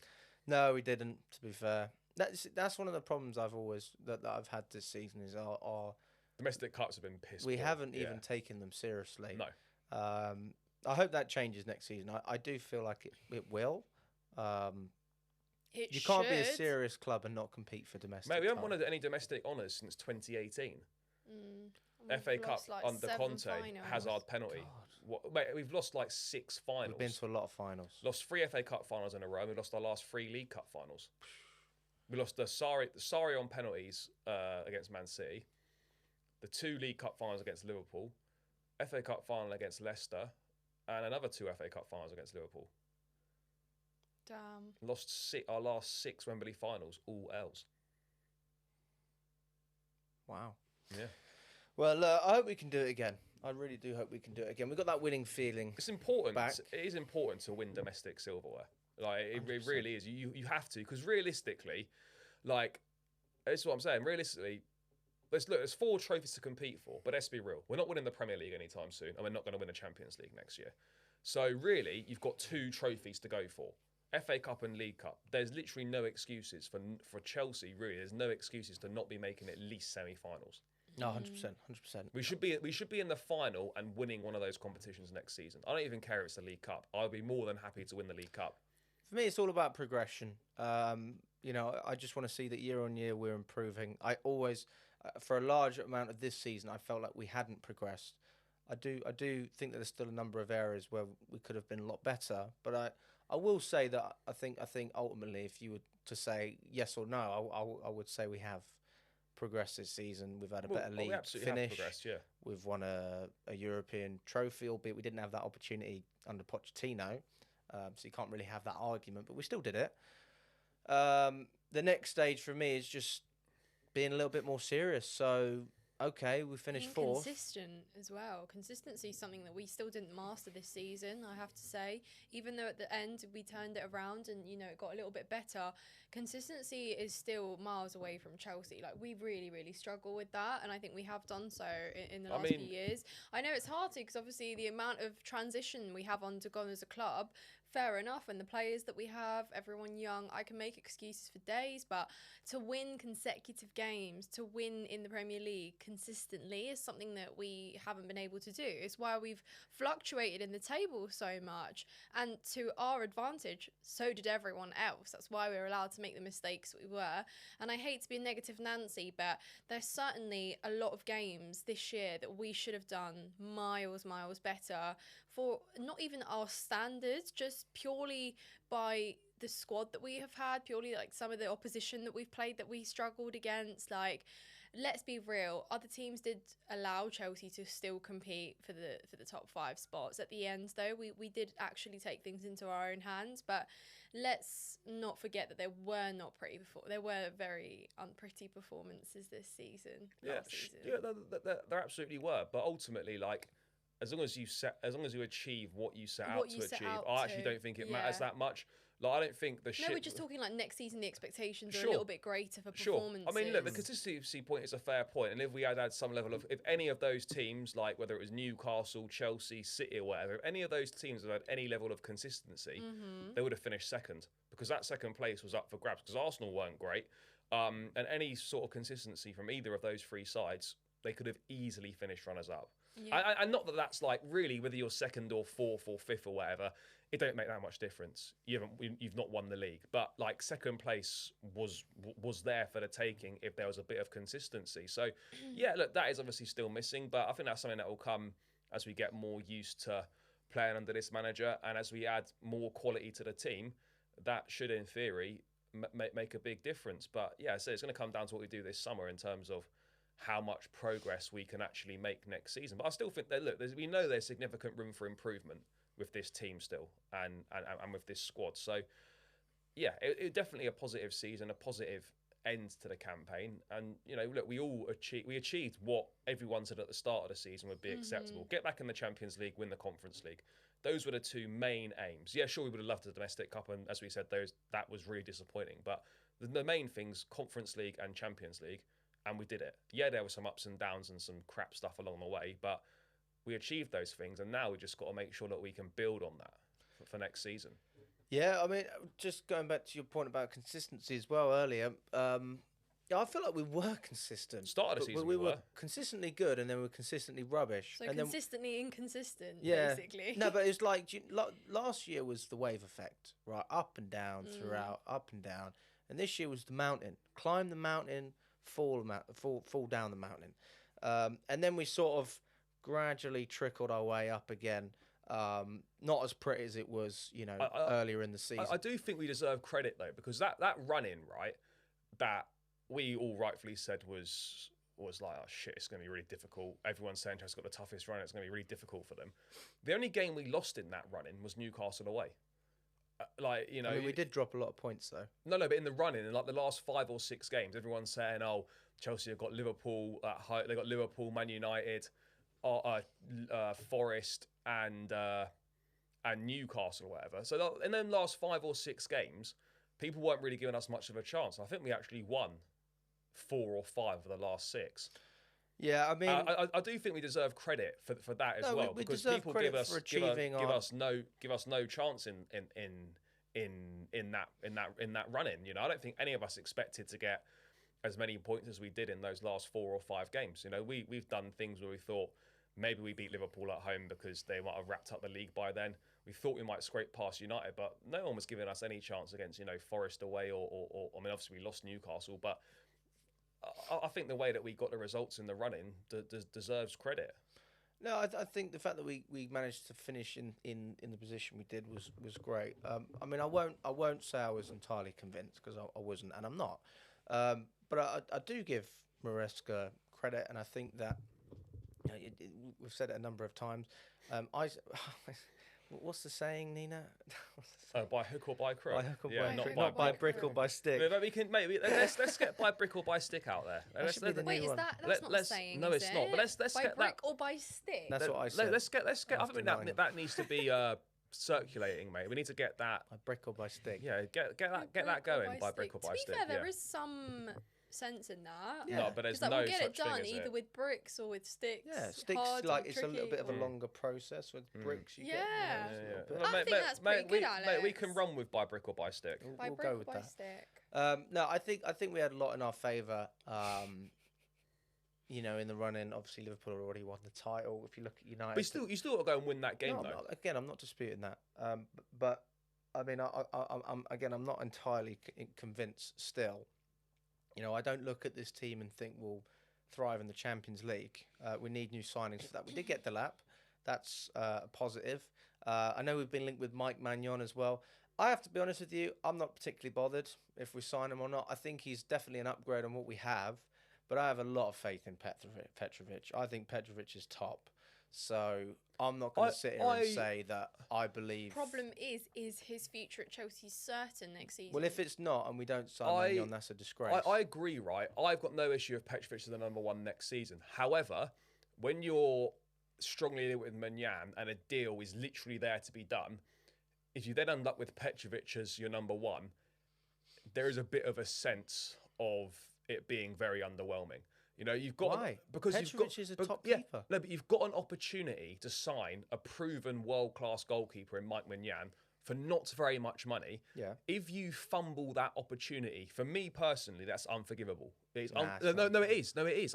No, we didn't. To be fair, that's one of the problems that I've had this season is our Domestic cups have been pissed. we poor. haven't Yeah. even taken them seriously. No. I hope that changes next season. I do feel like it will. You can't be a should. serious club and not compete for domestic. Mate, we haven't title. won any domestic honours since 2018. And FA we've Cup lost, like, under 7 Conte, finals. Hazard penalty. Mate, we've lost like 6 finals. We've been to a lot of finals. Lost 3 FA Cup finals in a row. And we lost our last 3 League Cup finals. We lost the Sarri on penalties against Man City, the 2 League Cup finals against Liverpool, FA Cup final against Leicester, and another 2 FA Cup finals against Liverpool. Damn. Lost our last 6 Wembley finals, all L's. Wow. Yeah. Well, I hope we can do it again. I really do hope we can do it again. We've got that winning feeling. It's important. Back. It is important to win domestic silverware. Like it really is. You have to, because realistically, like that's what I'm saying. Realistically, there's 4 trophies to compete for. But let's be real. We're not winning the Premier League anytime soon, and we're not going to win the Champions League next year. So really, you've got 2 trophies to go for: FA Cup and League Cup. There's literally no excuses for Chelsea. Really, there's no excuses to not be making at least semi-finals. No, 100%, 100%. We should be in the final and winning one of those competitions next season. I don't even care if it's the League Cup. I'll be more than happy to win the League Cup. For me, it's all about progression. I just want to see that year on year we're improving. I always, for a large amount of this season, I felt like we hadn't progressed. I do think that there's still a number of areas where we could have been a lot better. But I will say that I think ultimately, if you were to say yes or no, I would say we have progressed this season. We've had a better league we absolutely finish. have progressed, yeah. We've won a European trophy, albeit we didn't have that opportunity under Pochettino. So you can't really have that argument, but we still did it. The next stage for me is just being a little bit more serious. So, okay, we finished 4th. Consistent as well. Consistency is something that we still didn't master this season, I have to say. Even though at the end we turned it around and, it got a little bit better, consistency is still miles away from Chelsea. Like, we really, really struggle with that, and I think we have done so in the last few years. I know it's hard to, because obviously the amount of transition we have undergone as a club fair enough. And the players that we have, everyone young, I can make excuses for days, but to win consecutive games, to win in the Premier League consistently is something that we haven't been able to do. It's why we've fluctuated in the table so much. And to our advantage, so did everyone else. That's why we were allowed to make the mistakes we were. And I hate to be a negative Nancy, but there's certainly a lot of games this year that we should have done miles better for not even our standards, just purely by the squad that we have had, purely like some of the opposition that we've played that we struggled against. Like, let's be real, other teams did allow Chelsea to still compete for the top 5 spots. At the end, though, we did actually take things into our own hands, but let's not forget that there were very unpretty performances this season. Last season. There absolutely were. But ultimately, like, as long as you achieve what you set out to achieve, I actually don't think it matters that much. Like, I don't think No, we're just talking like next season. The expectations are Sure. a little bit greater for performances. I mean, look, the consistency point is a fair point, and if we had some level of, if any of those teams, like whether it was Newcastle, Chelsea, City, or whatever, if any of those teams had any level of consistency, they would have finished second, because that second place was up for grabs. Because Arsenal weren't great, and any sort of consistency from either of those 3 sides, they could have easily finished runners up. Yeah. And not that that's like really whether you're second or 4th or 5th or whatever, it don't make that much difference. You've not won the league, but like second place was there for the taking if there was a bit of consistency. So yeah, look, that is obviously still missing, but I think that's something that will come as we get more used to playing under this manager, and as we add more quality to the team, that should in theory make a big difference. But yeah, so it's going to come down to what we do this summer in terms of how much progress we can actually make next season. But I still think that, look, we know there's significant room for improvement with this team still and with this squad. So yeah, it definitely a positive season, a positive end to the campaign. And you know, look, we achieved what everyone said at the start of the season would be acceptable. Get back in the Champions League, win the Conference League. Those were the 2 main aims. Yeah, sure, we would have loved the Domestic Cup, and as we said, that was really disappointing. But the main things, Conference League and Champions League, and we did it. Yeah, there were some ups and downs and some crap stuff along the way, but we achieved those things, and now we just got to make sure that we can build on that for next season. Yeah, I mean, just going back to your point about consistency as well earlier, I feel like we were consistent. Start of the season we were consistently good, and then we were consistently rubbish. So and consistently inconsistent, basically. No, but it's like last year was the wave effect, right? Up and down throughout, up and down. And this year was the mountain. Climb the mountain, fall down the mountain. And then we sort of gradually trickled our way up again. Not as pretty as it was, earlier in the season. I do think we deserve credit though, because that run-in, right, that we all rightfully said was like, oh shit, it's going to be really difficult. Everyone's saying Chelsea's got the toughest run. It's going to be really difficult for them. The only game we lost in that run-in was Newcastle away. I mean, we did drop a lot of points though. No, but in the run-in, in like the last 5 or 6 games, everyone's saying, oh, Chelsea have got Liverpool at home. They got Liverpool, Man United, Forest, and Newcastle or whatever. So in them last 5 or 6 games, people weren't really giving us much of a chance. I think we actually won 4 or 5 of the last 6. Yeah, I mean, I do think we deserve credit for that as well, because people give us no chance in that run-in. You know, I don't think any of us expected to get as many points as we did in those last 4 or 5 games. You know, we've done things where we thought maybe we beat Liverpool at home because they might have wrapped up the league by then. We thought we might scrape past United, but no one was giving us any chance against, Forest away or I mean, obviously we lost Newcastle, but I think the way that we got the results in the run-in deserves credit. No, I think the fact that we managed to finish in the position we did was great. I mean, I won't say I was entirely convinced, because I wasn't, and I'm not. But I do give Maresca credit, and I think that we've said it a number of times. What's the saying, Nina? By hook or by crook. By hook or by crook. Not by brick or by stick. But we can let's get by brick or by stick out there. Wait, is that's not a saying? No, it's not. But let's by get brick that. or by stick. That's what I said. Let's get. I think that needs to be circulating, mate. We need to get that by brick or by stick. Yeah, get that going by brick or by stick. To be fair, there is some sense in that. Yeah. No, but there's It's like no we'll get it such done thing as either it. with bricks or with sticks. Yeah, sticks hard like or it's a little tricky bit of a or- longer process. With bricks, you Yeah. get Yeah, it's a yeah. little bit- Well, I think that's pretty good, mate, we Alex. can run with by brick or by stick. By We'll brick go or with by that. stick. No, I think we had a lot in our favour. You know, in the run-in, obviously Liverpool already won the title. If you look at United, But you still got to go and win that game, no, though. I'm not disputing that. But I mean, I'm not entirely convinced still. You know, I don't look at this team and think we'll thrive in the Champions League. We need new signings for that. We did get Delap. That's a positive. I know we've been linked with Mike Magnon as well. I have to be honest with you, I'm not particularly bothered if we sign him or not. I think he's definitely an upgrade on what we have, but I have a lot of faith in Petrovic. I think Petrovic is top. So I'm not going to sit here and say that I believe... Problem is his future at Chelsea certain next season? Well, if it's not and we don't sign Magnon, that's a disgrace. I agree, right? I've got no issue with Petrovic as the number one next season. However, when you're strongly linked with Magnon and a deal is literally there to be done, if you then end up with Petrovic as your number one, there is a bit of a sense of it being very underwhelming. You know, you've got Why? Because Petrovic is a top keeper. No, but you've got an opportunity to sign a proven world-class goalkeeper in Mike Magnon for not very much money. Yeah. If you fumble that opportunity, for me personally, that's unforgivable. It's Nah, no, it is. No, it is.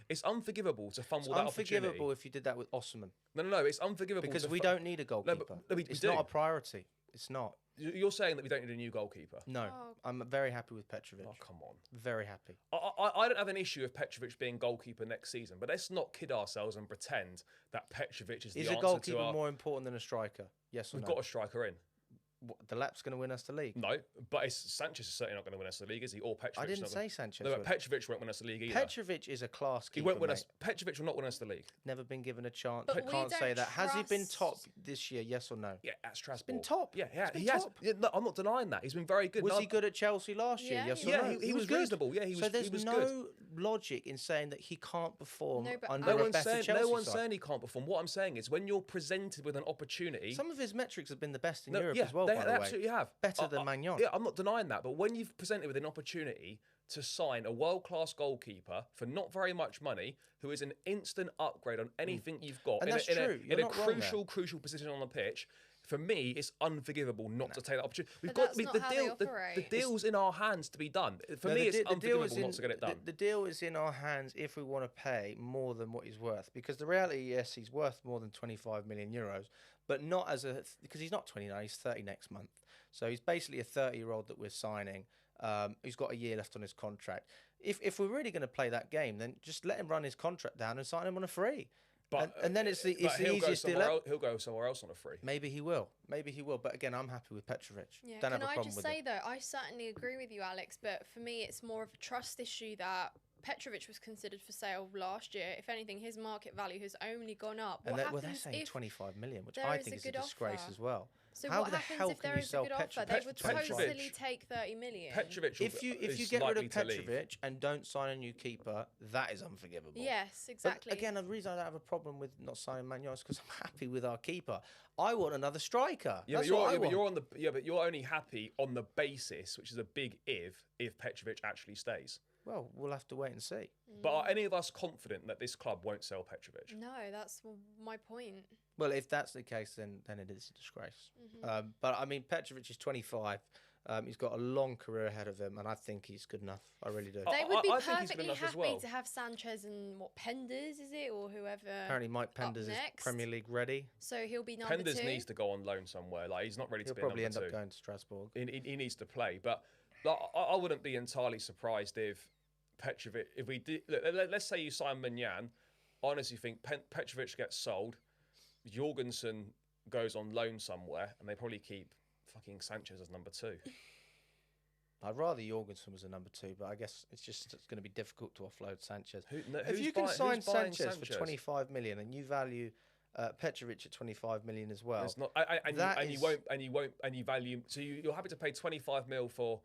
It's unforgivable to fumble that opportunity. Unforgivable if you did that with Osman. No, it's unforgivable Because we don't need a goalkeeper. we it's do. not a priority. It's not. You're saying that we don't need a new goalkeeper? No. Oh. I'm very happy with Petrovic. Oh, come on. Very happy. I don't have an issue with Petrovic being goalkeeper next season, but let's not kid ourselves and pretend that Petrovic is the answer Is a goalkeeper more important than a striker? Yes or We've no? got a striker in. The Lap's going to win us the league. No, but Sanchez is certainly not going to win us the league, is he? Or Petrovic. I didn't say Sanchez. No, but would. Petrovic won't win us the league either. Petrovic is a class He keeper. won't win mate. us. Petrovic will not win us the league. Never been given a chance. But I we can't say don't that. Has he been trust- top this year? Yes or no? Yeah, at Strasbourg. been top. Yeah, He's he been has. top. Yeah, no, I'm not denying that. He's been very good. Was No, he good at Chelsea last year? Yeah, Yes he or Yeah, no? he was good. reasonable. Yeah, he was. So there's he was no good. logic in saying that he can't perform No, but under No a one's better saying. Chelsea No one's side. saying he can't perform. What I'm saying is, when you're presented with an opportunity, Some of his metrics have been the best in No, Europe yeah, as well, they by the way. absolutely have. Better than Magnon. Yeah, I'm not denying that. But when you've presented with an opportunity to sign a world-class goalkeeper for not very much money, who is an instant upgrade on anything you've got, And that's true. You're in a not wrong there. crucial position on the pitch, for me, it's unforgivable not to take that opportunity. We've But got that's not how they the operate. deal's in our hands to be done. For No, me, it's the deal unforgivable is not to get it done. The deal is in our hands if we want to pay more than what he's worth. Because the reality, yes, he's worth more than 25 million euros, but not as because he's not 29, he's 30 next month. So he's basically a 30-year-old that we're signing. Who's got a year left on his contract. If we're really going to play that game, then just let him run his contract down and sign him on a free. And then it's the easiest deal. He'll go somewhere else on a free. Maybe he will. But again, I'm happy with Petrovic. Yeah. Don't Can have a I problem just with say it. though, I certainly agree with you, Alex. But for me, it's more of a trust issue that Petrovic was considered for sale last year. If anything, his market value has only gone up. And What they're happens saying if 25 million, which there I is think a is a good disgrace offer? as well. So How what the happens hell if can there you is a sell good offer? Petrovic? They would Petrovic- totally take 30 million. Petrovic If you is get rid likely of to leave. Petrovic and don't sign a new keeper, that is unforgivable. Yes, But exactly. again, the reason I don't have a problem with not signing Magnon is because I'm happy with our keeper. I want another striker. Yeah, That's but what I want. but you're only happy on the basis, which is a big if Petrovic actually stays. Well, we'll have to wait and see. But are any of us confident that this club won't sell Petrovic? No, that's my point. Well, if that's the case, then it is a disgrace. Mm-hmm. But I mean, Petrovic is 25. He's got a long career ahead of him, and I think he's good enough. I really do. They would be I think he's good perfectly enough as happy well. to have Sanchez and Penders, is it, or whoever. Apparently, Mike up Penders is next. Premier League ready. So he'll be number Penders 2. needs to go on loan somewhere. Like he's not ready He'll to be probably a end number up two. going to Strasbourg. He needs to play, but like, I wouldn't be entirely surprised if Petrovic, if we did, let's say you sign Magnon, I honestly think Petrovic gets sold, Jorgensen goes on loan somewhere, and they probably keep fucking Sanchez as number 2. I'd rather Jorgensen was a number 2, but I guess it's going to be difficult to offload Sanchez. If Who's you can buy- sign who's buying Sanchez for 25 million and you value Petrovic at 25 million as well, There's not, and you value. So you're happy to pay 25 mil for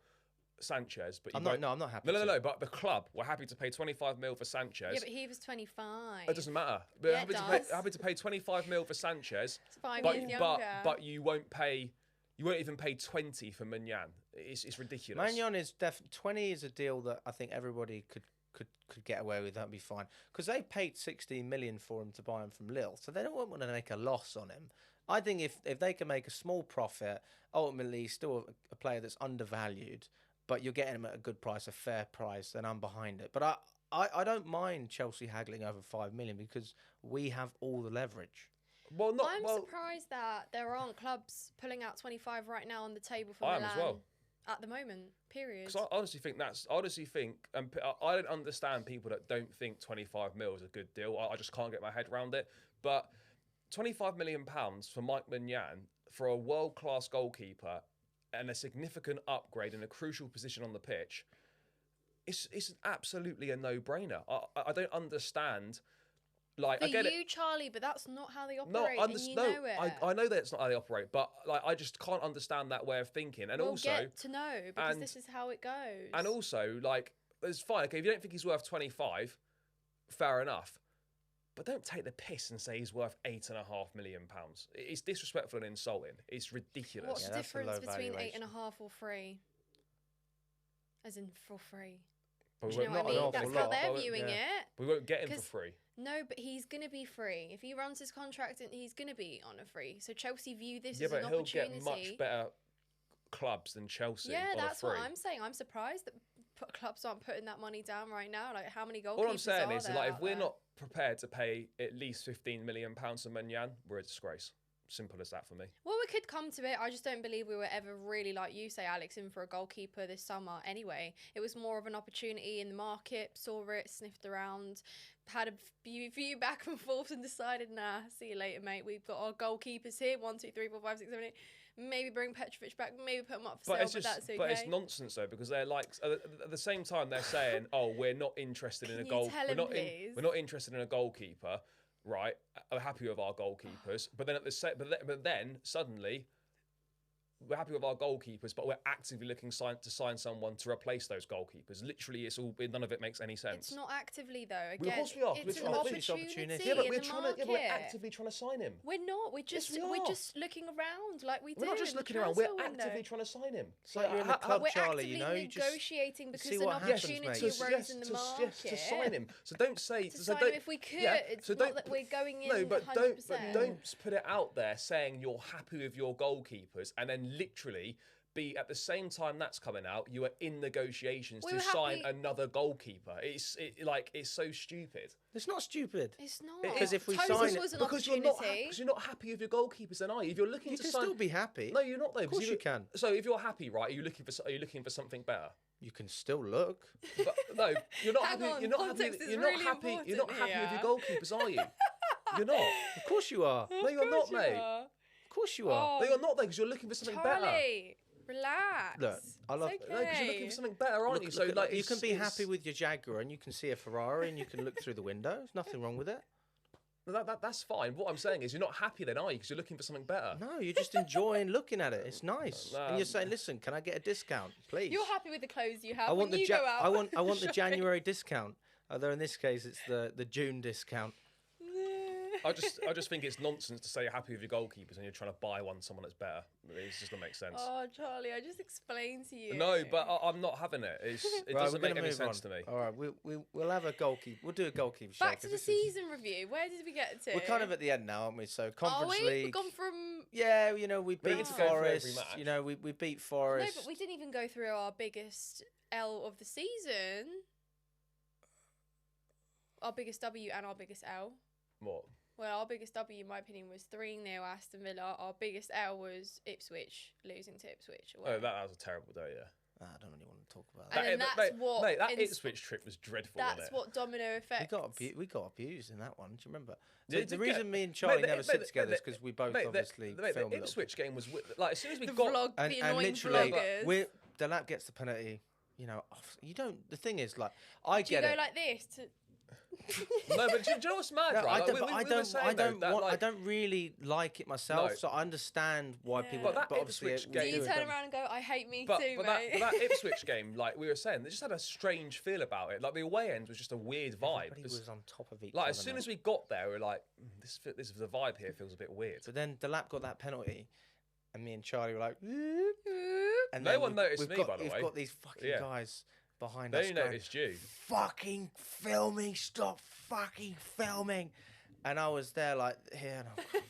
Sanchez, but you I'm won't- not happy. No. But the club were happy to pay 25 mil for Sanchez. Yeah, but he was 25. It doesn't matter. But Yeah, it does. happy to pay 25 mil for Sanchez, It's 5 but years younger. but you won't pay You won't even pay 20 for Mignan. It's ridiculous. Magnan is 20 is a deal that I think everybody could get away with. That'd be fine because they paid 16 million for him to buy him from Lille, so they don't want to make a loss on him. I think if they can make a small profit, ultimately he's still a player that's undervalued, but you're getting him at a good price, a fair price, then I'm behind it. But I don't mind Chelsea haggling over 5 million because we have all the leverage. Well, I'm surprised that there aren't clubs pulling out 25 right now on the table for I Milan am as well. at the moment. Period. Because I honestly think and I don't understand people that don't think 25 mil is a good deal. I just can't get my head around it. But 25 million pounds for Mike Mignan for a world-class goalkeeper and a significant upgrade in a crucial position on the pitch, it's absolutely a no-brainer. I don't understand. Like, for I get you, it. Charlie, but that's not how they No, operate, and you know it. I know that it's not how they operate, but like I just can't understand that way of thinking. And we'll also, get to know because this is how it goes. And also, like, it's fine. Okay, if you don't think he's worth 25, fair enough. But don't take the piss and say he's worth £8.5 million. It's disrespectful and insulting. It's ridiculous. What's the that's a difference low between valuation. 8.5 or 3? As in for free. But Do we you know won't- what I not mean? an That's awful how lot, they're but viewing yeah. it. we won't get him for 'Cause- free. No, but he's going to be free. If he runs his contract, he's going to be on a free. So Chelsea view this Yeah, as an but he'll opportunity. get much better clubs than Chelsea. Yeah, on that's a free. what I'm saying. I'm surprised that clubs aren't putting that money down right now. Like, how many goalkeepers All I'm saying are is, there like, if out we're there? not prepared to pay at least £15 million for Mignan, we're a disgrace. Simple as that for me. Well, we could come to it. I just don't believe we were ever really, like you say, Alex, in for a goalkeeper this summer anyway. It was more of an opportunity in the market, saw it, sniffed around, had a few back and forth and decided, nah, see you later, mate. We've got our goalkeepers here, 1, 2, 3, 4, 5, 6, 7, 8. Maybe bring Petrovic back, maybe put him up for sale, but that's okay. But it's nonsense though, because they're like at the same time they're saying, "Oh, we're not interested in a Can you goal. tell him, please? We're not interested in a goalkeeper, right? We're happy with our goalkeepers." But then but then suddenly, we're happy with our goalkeepers, but we're actively looking to sign someone to replace those goalkeepers. Literally, none of it makes any sense. It's not actively though. Well, of Again, course we are. it's We're an trying- it's opportunity opportunity. Yeah, but in we're the trying market. we're actively trying to sign him. We're not. We're just we we're are. just looking around like we We're do. not just in the looking around. We're transfer window. actively trying to sign him. It's like you're in the club, We're Charlie. actively You know, you just negotiating because see an what happens, opportunity mate. arose in the market. Yes, to sign him. So don't say To so sign don't, him if we could. Yeah, It's so not don't that we're going in. No, but 100%. don't put it out there saying you're happy with your goalkeepers and then literally be at the same time that's coming out, you are in negotiations We to were sign happy- another goalkeeper. It's so stupid. it's not stupid. It's not. Because if we Tosis sign it- was an Because opportunity. you're not happy with your goalkeepers, then are you? If you're looking You to can sign, still be happy. no, you're not though. Of course you can. So if you're happy, right? Are you looking for something better? You can still look. But no, you're not Hang happy. on, You're not happy. context is You're not really happy. You're not important happy with your here. goalkeepers, are you? You're not. Of course you are. No, you're not, mate. Of course you are. Oh, No, you're not though, because you're looking for something better. Charlie, relax. Look, I love- It's No, because you're looking okay. for something better, aren't you? Look, So look, like, you it's- can be it's- happy with your Jaguar and you can see a Ferrari and you can look through the window. There's nothing wrong with it. That's fine. What I'm saying is, you're not happy then, are you? Because you're looking for something better. No, you're just enjoying looking at it. It's nice. No. And you're saying, listen, can I get a discount, please? You're happy with the clothes you have I want when the you go out. I want the shopping. January discount. Although in this case it's the June discount. I just think it's nonsense to say you're happy with your goalkeepers and you're trying to buy someone that's better. It just doesn't make sense. Oh, Charlie, I just explained to you. No, but I'm not having it. It Right, doesn't we're make gonna any move sense to on. me. All right, we'll have a goalkeeper. We'll do a goalkeeper show. Back to 'cause the this is- season review. Where did we get to? We're kind of at the end now, aren't we? So Are Conference we? League. We've gone from. Yeah, you know, we We don't beat need to go through every Forest. match. You know, we beat No, Forest. but we didn't even go through our biggest L of the season. Our biggest W and our biggest L. What? Well, our biggest W, in my opinion, was 3-0 Aston Villa. Our biggest L was Ipswich, losing to Ipswich. Away. Oh, that was a terrible day. Yeah. I don't really want to talk about And that. then that's what Mate, that ins- Ipswich trip was dreadful. That's wasn't it? what domino effect. We got abused in that one. Do you remember? Yeah, The did reason get- me and Charlie Mate, never mate, sit mate, together is mate, because we both mate, obviously the film a little Ipswich game was like as soon as we the got vlog, and, the and annoying literally, vloggers. the lap gets the penalty. You know, you don't. The thing is, like, I Do you get go it. like this? To... no, but do you know what's mad? No, right? I Like, don't, we but I were don't. saying, I though, don't that, want. I like- don't really like it myself. No. So I understand why Yeah. people. But that obviously, Ipswich we game- Do you do it, turn don't- around and go, I hate me But, too, but, mate? that Ipswich game, like we were saying, they just had a strange feel about it. Like the away end was just a weird vibe. Everybody was on top of each Like other. as soon mate. as we got there, we were like, this the vibe here feels a bit weird. But then the lap got that penalty, and me and Charlie were like, and No then one noticed me, got, by the way. We've got these fucking guys behind They us only going, noticed you. fucking filming, stop fucking filming. And I was there like, here, and I'm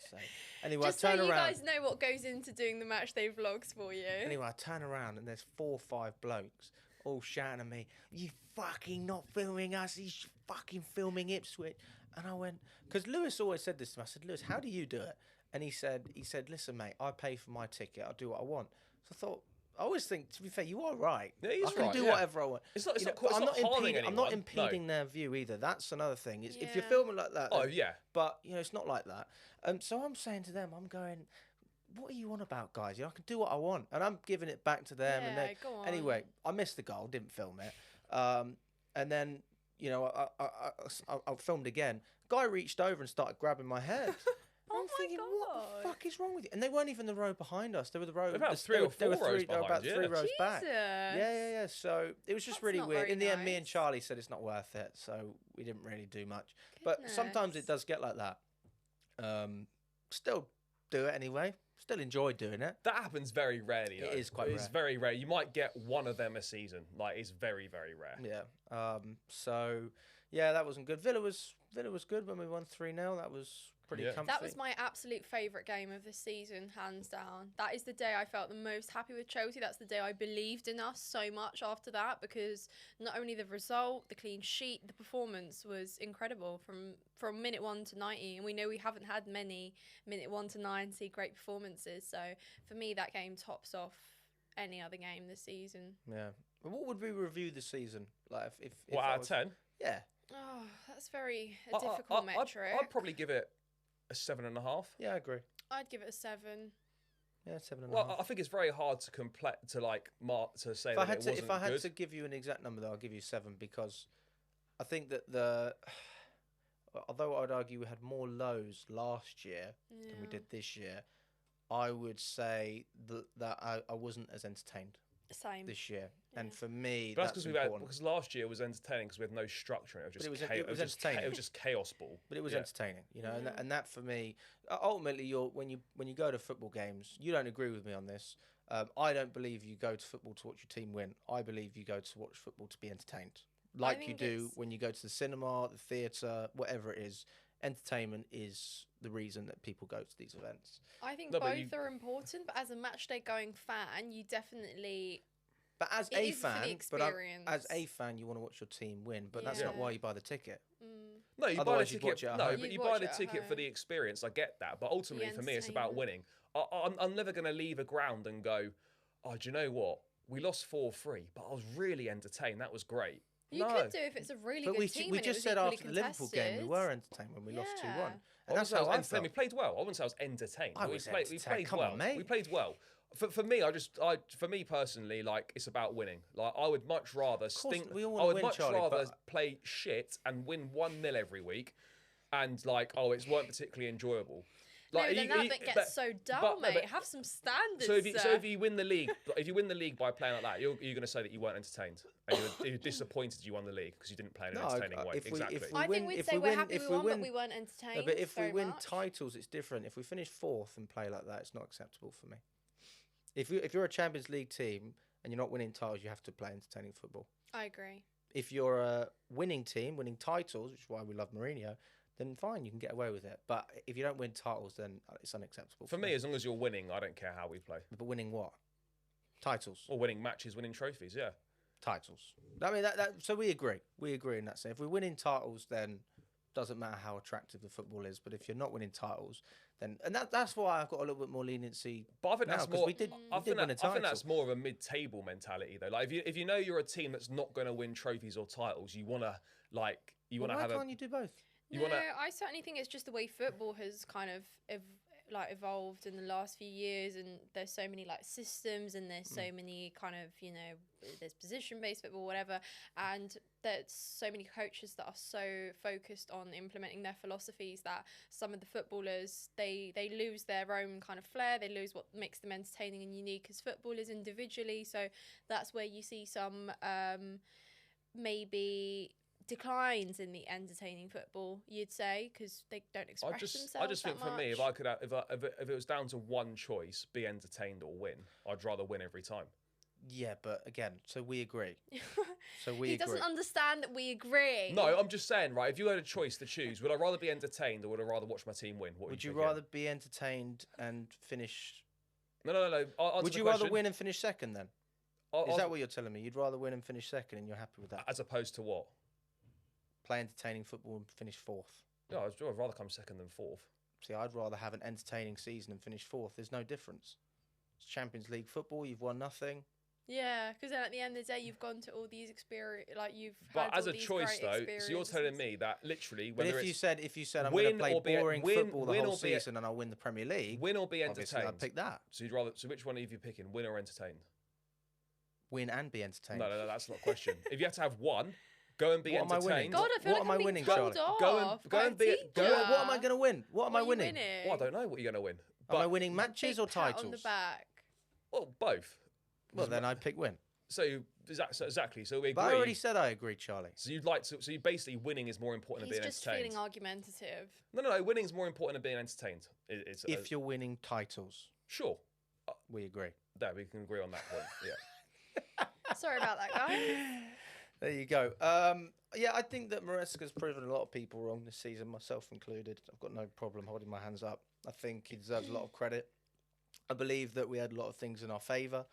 so. Anyway, Just I turn so you around. guys know what goes into doing the match day vlogs for you. Anyway, I turn around and there's 4 or 5 blokes all shouting at me, you fucking not filming us, he's fucking filming Ipswich. And I went, because Lewis always said this to me. I said, Lewis, how do you do it? And he said, listen, mate, I pay for my ticket. I'll do what I want. So I thought, I always think, to be fair, you are right. Yeah, he's I can right, do whatever I want. It's not, You know, it's not I'm not harming impeding. I'm not anyone. impeding their view either. That's another thing. It's, if you're Yeah. filming like that, Oh, then- yeah. But you know, it's not like that. So I'm saying to them, I'm going, what are you on about, guys? You know, I can do what I want, and I'm giving it back to them. And Yeah, they, go on. anyway, I missed the goal, didn't film it, and then you know, I filmed again. Guy reached over and started grabbing my head. Oh I'm my thinking, what the God. fuck is wrong with you? And they weren't even the row behind us. They were the row. About the- 3 or 4 they were rows they were behind, about yeah. 3 rows back. Jesus. Yeah. So it was just That's really not weird. very In the end, me and nice. Charlie said it's not worth it, so we didn't really do much. But sometimes it Goodness. does get like that. Still do it anyway. Still enjoy doing it. That happens very rarely. It though. is quite It's rare. very rare. You might get one of them a season. Like, it's very, very rare. Yeah. So yeah, that wasn't good. Villa was good when we won 3-0. That was pretty Yeah. comfy. That was my absolute favourite game of the season, hands down. That is the day I felt the most happy with Chelsea. That's the day I believed in us so much after that, because not only the result, the clean sheet, the performance was incredible from minute 1 to 90. And we know we haven't had many minute 1 to 90 great performances. So for me, that game tops off any other game this season. Yeah. What would we review the season like if What, that out of was- 10? Yeah. Oh, that's very a difficult metric. I'd probably give it a 7.5. Yeah, I agree. I'd give it a 7. Yeah, 7.5. Well, I think it's very hard to to say if I that had it to, wasn't if I had good. to give you an exact number, though, I'll give you 7 because I think that although I'd argue we had more lows last year than we Yeah. did this year, I would say that I wasn't as entertained Same. this year, and Yeah. for me, But that's that's because important. because last year was entertaining because we had no structure. It was just it was- chaos. it was just entertaining. It was just chaos ball. But it was Yeah. entertaining, you know, Yeah. and that for me, ultimately, when you go to football games, you don't agree with me on this. I don't believe you go to football to watch your team win. I believe you go to watch football to be entertained, like you think do it's- when you go to the cinema, the theatre, whatever it is. Entertainment is the reason that people go to these events. I think No, but both are important, but as a match day going fan, you definitely But as It a is for the fan, experience. as a fan, you want to watch your team win. But that's not Yeah. why you buy the ticket. No, you buy the Otherwise you'd ticket. watch it at No, home. but You'd you buy watch the it at ticket for home. the experience. I get that, but ultimately for me, it's about entertainment. winning. I'm never going to leave a ground and go, oh, do you know what? We lost 4-3, but I was really entertained. That was great. you no. could do if it's a really But good we team. we and it just was said equally after the Liverpool game we contested. were entertained when we lost 2-1, Yeah. and that's how I entertained. felt. We played well. I wouldn't say I was entertained. I but was we entertained. played Come well. on, mate. We played well. For me, for me personally, like, it's about winning. Like, I would much rather we all I wanna would win, much Charlie, rather but- play shit and win 1-0 every week, and like, it weren't particularly enjoyable. Like, No, then that bit gets so dull, but- no, mate. but- Have some standards. So if sir. you win the league, by playing like that, you're going to say that you weren't entertained and you're disappointed you won the league because you didn't play in an No, entertaining way. if we- Exactly. if we I win- think we'd if say we we're win- happy if we we won, win- but we weren't entertained. No, but if we very win much. titles, it's different. If we finish 4th and play like that, it's not acceptable for me. If you're a Champions League team and you're not winning titles, you have to play entertaining football. I agree. If you're a winning team, winning titles, which is why we love Mourinho, then fine, you can get away with it. But if you don't win titles, then it's unacceptable. For me, as long as you're winning, I don't care how we play. but winning what? Titles. Or winning matches, winning trophies, yeah. Titles. I mean, so we agree. We agree in that sense. If we're winning titles, then doesn't matter how attractive the football is. But if you're not winning titles, then that's why I've got a little bit more leniency. But I think now, that's 'cause more. we did I win a think title. that's more of a mid-table mentality, though. Like, if you know you're a team that's not going to win trophies or titles, you want to Why have can't you do both? You No, wanna- I certainly think it's just the way football has kind of evolved in the last few years, and there's so many like systems, and there's so many kind of there's position-based football, whatever, and there's so many coaches that are so focused on implementing their philosophies that some of the footballers they lose their own kind of flair, they lose what makes them entertaining and unique as footballers individually. So that's where you see some maybe declines in the entertaining football, you'd say, because they don't express themselves I just think that for me, if much. I could, if it was down to one choice, be entertained or win, I'd rather win every time. Yeah, but again, so we agree. So we He agree. doesn't understand that we agree. No, I'm just saying, right? If you had a choice to choose, would I rather be entertained or would I rather watch my team win? What Would you you thinking? rather be entertained and finish? No. Answer Would the you question. rather win and finish second then? I'll- Is that what you're telling me? You'd rather win and finish second, and you're happy with that? as opposed to what? Play entertaining football and finish fourth. No, I'd rather come second than fourth. See, I'd rather have an entertaining season and finish fourth. There's no difference. It's Champions League football. You've won nothing. Yeah, because then at the end of the day, you've gone to all these experience, like you've. But had as all a these choice, great though, so you're telling me that literally, But whether if you said I'm win going to play or be- boring win- football the win whole or be- season and I'll win the Premier League, win or be obviously entertained, I'd pick that. So you'd rather. So which one are you picking? Win or entertained? Win and be entertained. No, that's not a question. If you have to have one, go and be What am I winning? entertained. God, I feel What like am I I'm being winning, told Charlie? off Go by and a be- teacher. What am I going to win? What am I What are you winning? winning? Well, I don't know what you're going to win. Am I But winning matches Big or pat titles? on the back. well, both. Well, then I'd pick win. So exactly. So we agree. But I already said I agreed, Charlie. So you'd like to. So you basically winning is more important He's than being just entertained. feeling argumentative. No. Winning is more important than being entertained. It's If you're winning titles, sure, we agree. there we can agree on that point. Yeah. Sorry about that, guys. There you go. Yeah, I think that Maresca's proven a lot of people wrong this season, myself included. I've got no problem holding my hands up. I think he deserves a lot of credit. I believe that we had a lot of things in our favour.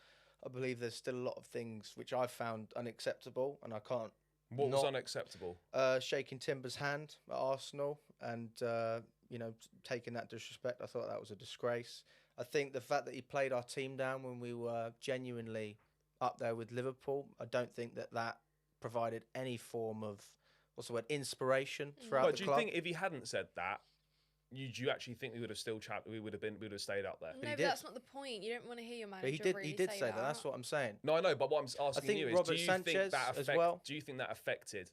I believe there's still a lot of things which I found unacceptable, and I can't. What was Not- unacceptable? Shaking Timber's hand at Arsenal and, taking that disrespect, I thought that was a disgrace. I think the fact that he played our team down when we were genuinely up there with Liverpool, I don't think that provided any form of, what's the word, inspiration throughout But the do you club. think if he hadn't said that, do you actually think we would have we would have stayed up there? No, he but did. that's not the point. You don't want to hear your manager But he really did say that. that. That's what I'm saying. No, I know, but what I'm asking think you is, Robert do you Sanchez think that as well. Do you think that affected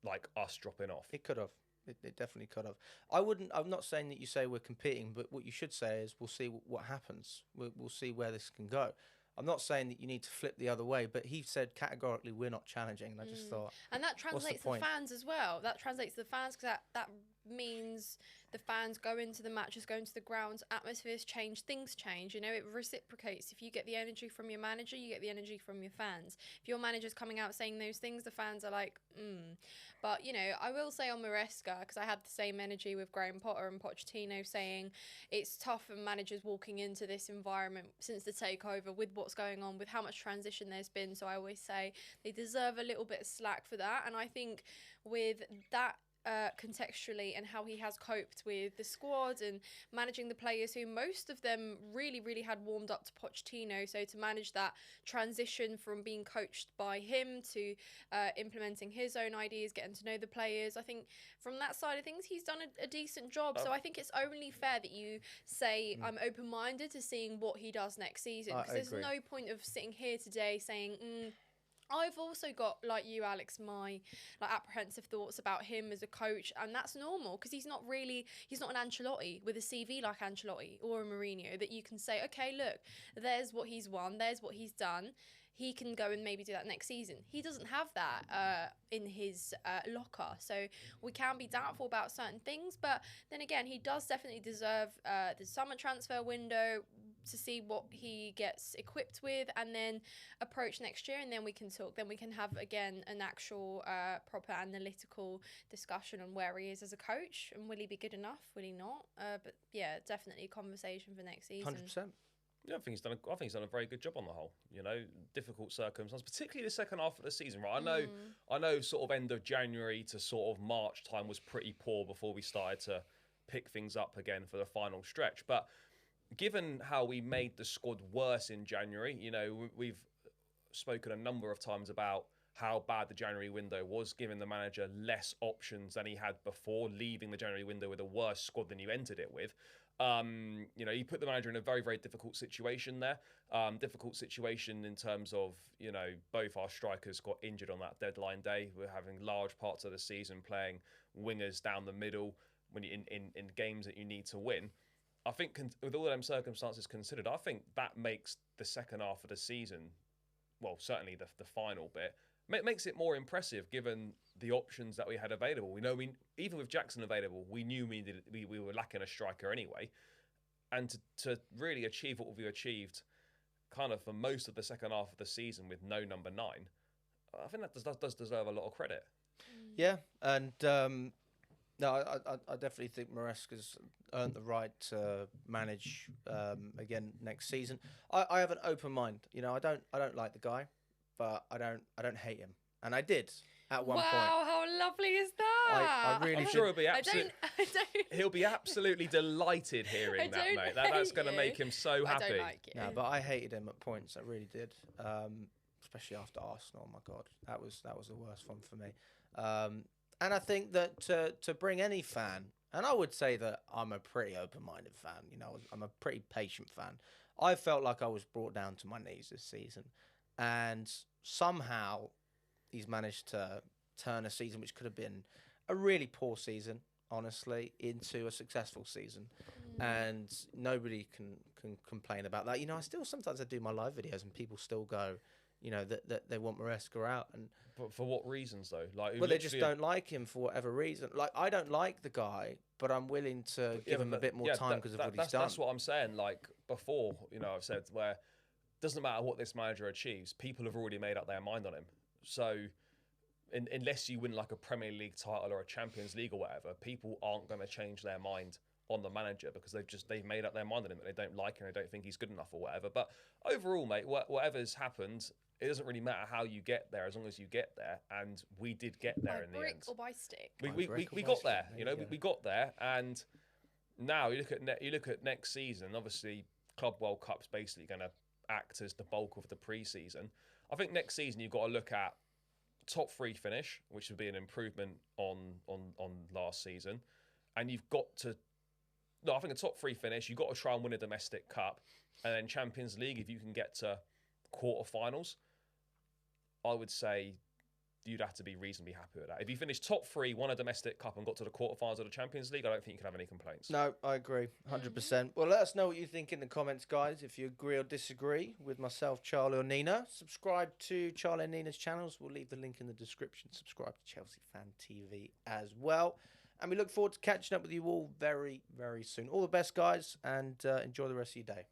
like us dropping off? It could have. It definitely could have. I'm not saying that you say we're competing, but what you should say is we'll see what happens. We'll see where this can go. I'm not saying that you need to flip the other way, but he said categorically we're not challenging, and I just thought, And that what's the translates to the point? fans as well. That translates to the fans because that means the fans go into the matches, go into the grounds, atmospheres change, things change. You know, it reciprocates. If you get the energy from your manager, you get the energy from your fans. If your manager's coming out saying those things, the fans are like, But, I will say on Maresca, because I had the same energy with Graham Potter and Pochettino saying it's tough for managers walking into this environment since the takeover with what's going on, with how much transition there's been. So I always say they deserve a little bit of slack for that. And I think with that contextually and how he has coped with the squad and managing the players who most of them really, really had warmed up to Pochettino. So to manage that transition from being coached by him to implementing his own ideas, getting to know the players, I think from that side of things, he's done a decent job. So I think it's only fair that you say I'm open-minded to seeing what he does next season. I Because there's agree. no point of sitting here today saying, I've also got, like you, Alex, my apprehensive thoughts about him as a coach, and that's normal because he's not an Ancelotti with a CV like Ancelotti or a Mourinho that you can say, okay, look, there's what he's won, there's what he's done. He can go and maybe do that next season. He doesn't have that in his locker, so we can be doubtful about certain things. But then again, he does definitely deserve the summer transfer window to see what he gets equipped with and then approach next year, and then we can talk. Then we can have, again, an actual proper analytical discussion on where he is as a coach and will he be good enough, will he not? But yeah, definitely a conversation for next season. 100%. Yeah, I think he's done a very good job on the whole. Difficult circumstances, particularly the second half of the season. Right, I know. Sort of end of January to sort of March time was pretty poor before we started to pick things up again for the final stretch. But given how we made the squad worse in January, we've spoken a number of times about how bad the January window was, giving the manager less options than he had before, leaving the January window with a worse squad than you entered it with. You put the manager in a very, very difficult situation there. Difficult situation in terms of, both our strikers got injured on that deadline day. We're having large parts of the season playing wingers down the middle when you, in games that you need to win. I think with all them circumstances considered, I think that makes the second half of the season, well, certainly the final bit, makes it more impressive given the options that we had available. We know even with Jackson available, we knew we were lacking a striker anyway, and to really achieve what we achieved, kind of for most of the second half of the season with no number 9, I think that does deserve a lot of credit. Yeah, and no, I definitely think Maresca's earned the right to manage again next season. I have an open mind. You know, I don't like the guy, but I don't hate him, and I did at one point. Wow, how lovely is that? I really I'm did. sure he'll be I he'll be absolutely delighted hearing that, mate. That's going to make him so happy. I don't like you. No, but I hated him at points. I really did. Especially after Arsenal. Oh my God, that was the worst one for me. And I think that to bring any fan, and I would say that I'm a pretty open-minded fan. You know, I'm a pretty patient fan. I felt like I was brought down to my knees this season, and somehow he's managed to turn a season which could have been a really poor season, honestly, into a successful season. And nobody can complain about that. You know, sometimes I do my live videos and people still go, you know, that they want Maresca out. And But for what reasons, though? Like, well, they just don't like him for whatever reason. Like, I don't like the guy, but I'm willing to give him a bit more time because of what he's done. That's what I'm saying. Like, before, you know, I've said where it doesn't matter what this manager achieves, people have already made up their mind on him. So unless you win like a Premier League title or a Champions League or whatever, people aren't going to change their mind on the manager because they've made up their mind on him, that they don't like him, they don't think he's good enough or whatever. But overall, mate, whatever's happened, it doesn't really matter how you get there as long as you get there, and we did get there in the end. By brick or by stick? We got there, you know, we got there, and now you look at next season. Obviously, Club World Cup's basically going to act as the bulk of the pre-season. I think next season you've got to look at top 3 finish, which would be an improvement on last season, and you've got to. No, I think a top 3 finish. You've got to try and win a domestic cup, and then Champions League. If you can get to quarterfinals, I would say you'd have to be reasonably happy with that. If you finish top 3, won a domestic cup, and got to the quarterfinals of the Champions League, I don't think you can have any complaints. No, I agree, 100%. Well, let us know what you think in the comments, guys. If you agree or disagree with myself, Charlie, or Nina, subscribe to Charlie and Nina's channels. We'll leave the link in the description. Subscribe to Chelsea Fan TV as well. And we look forward to catching up with you all very, very soon. All the best, guys, and enjoy the rest of your day.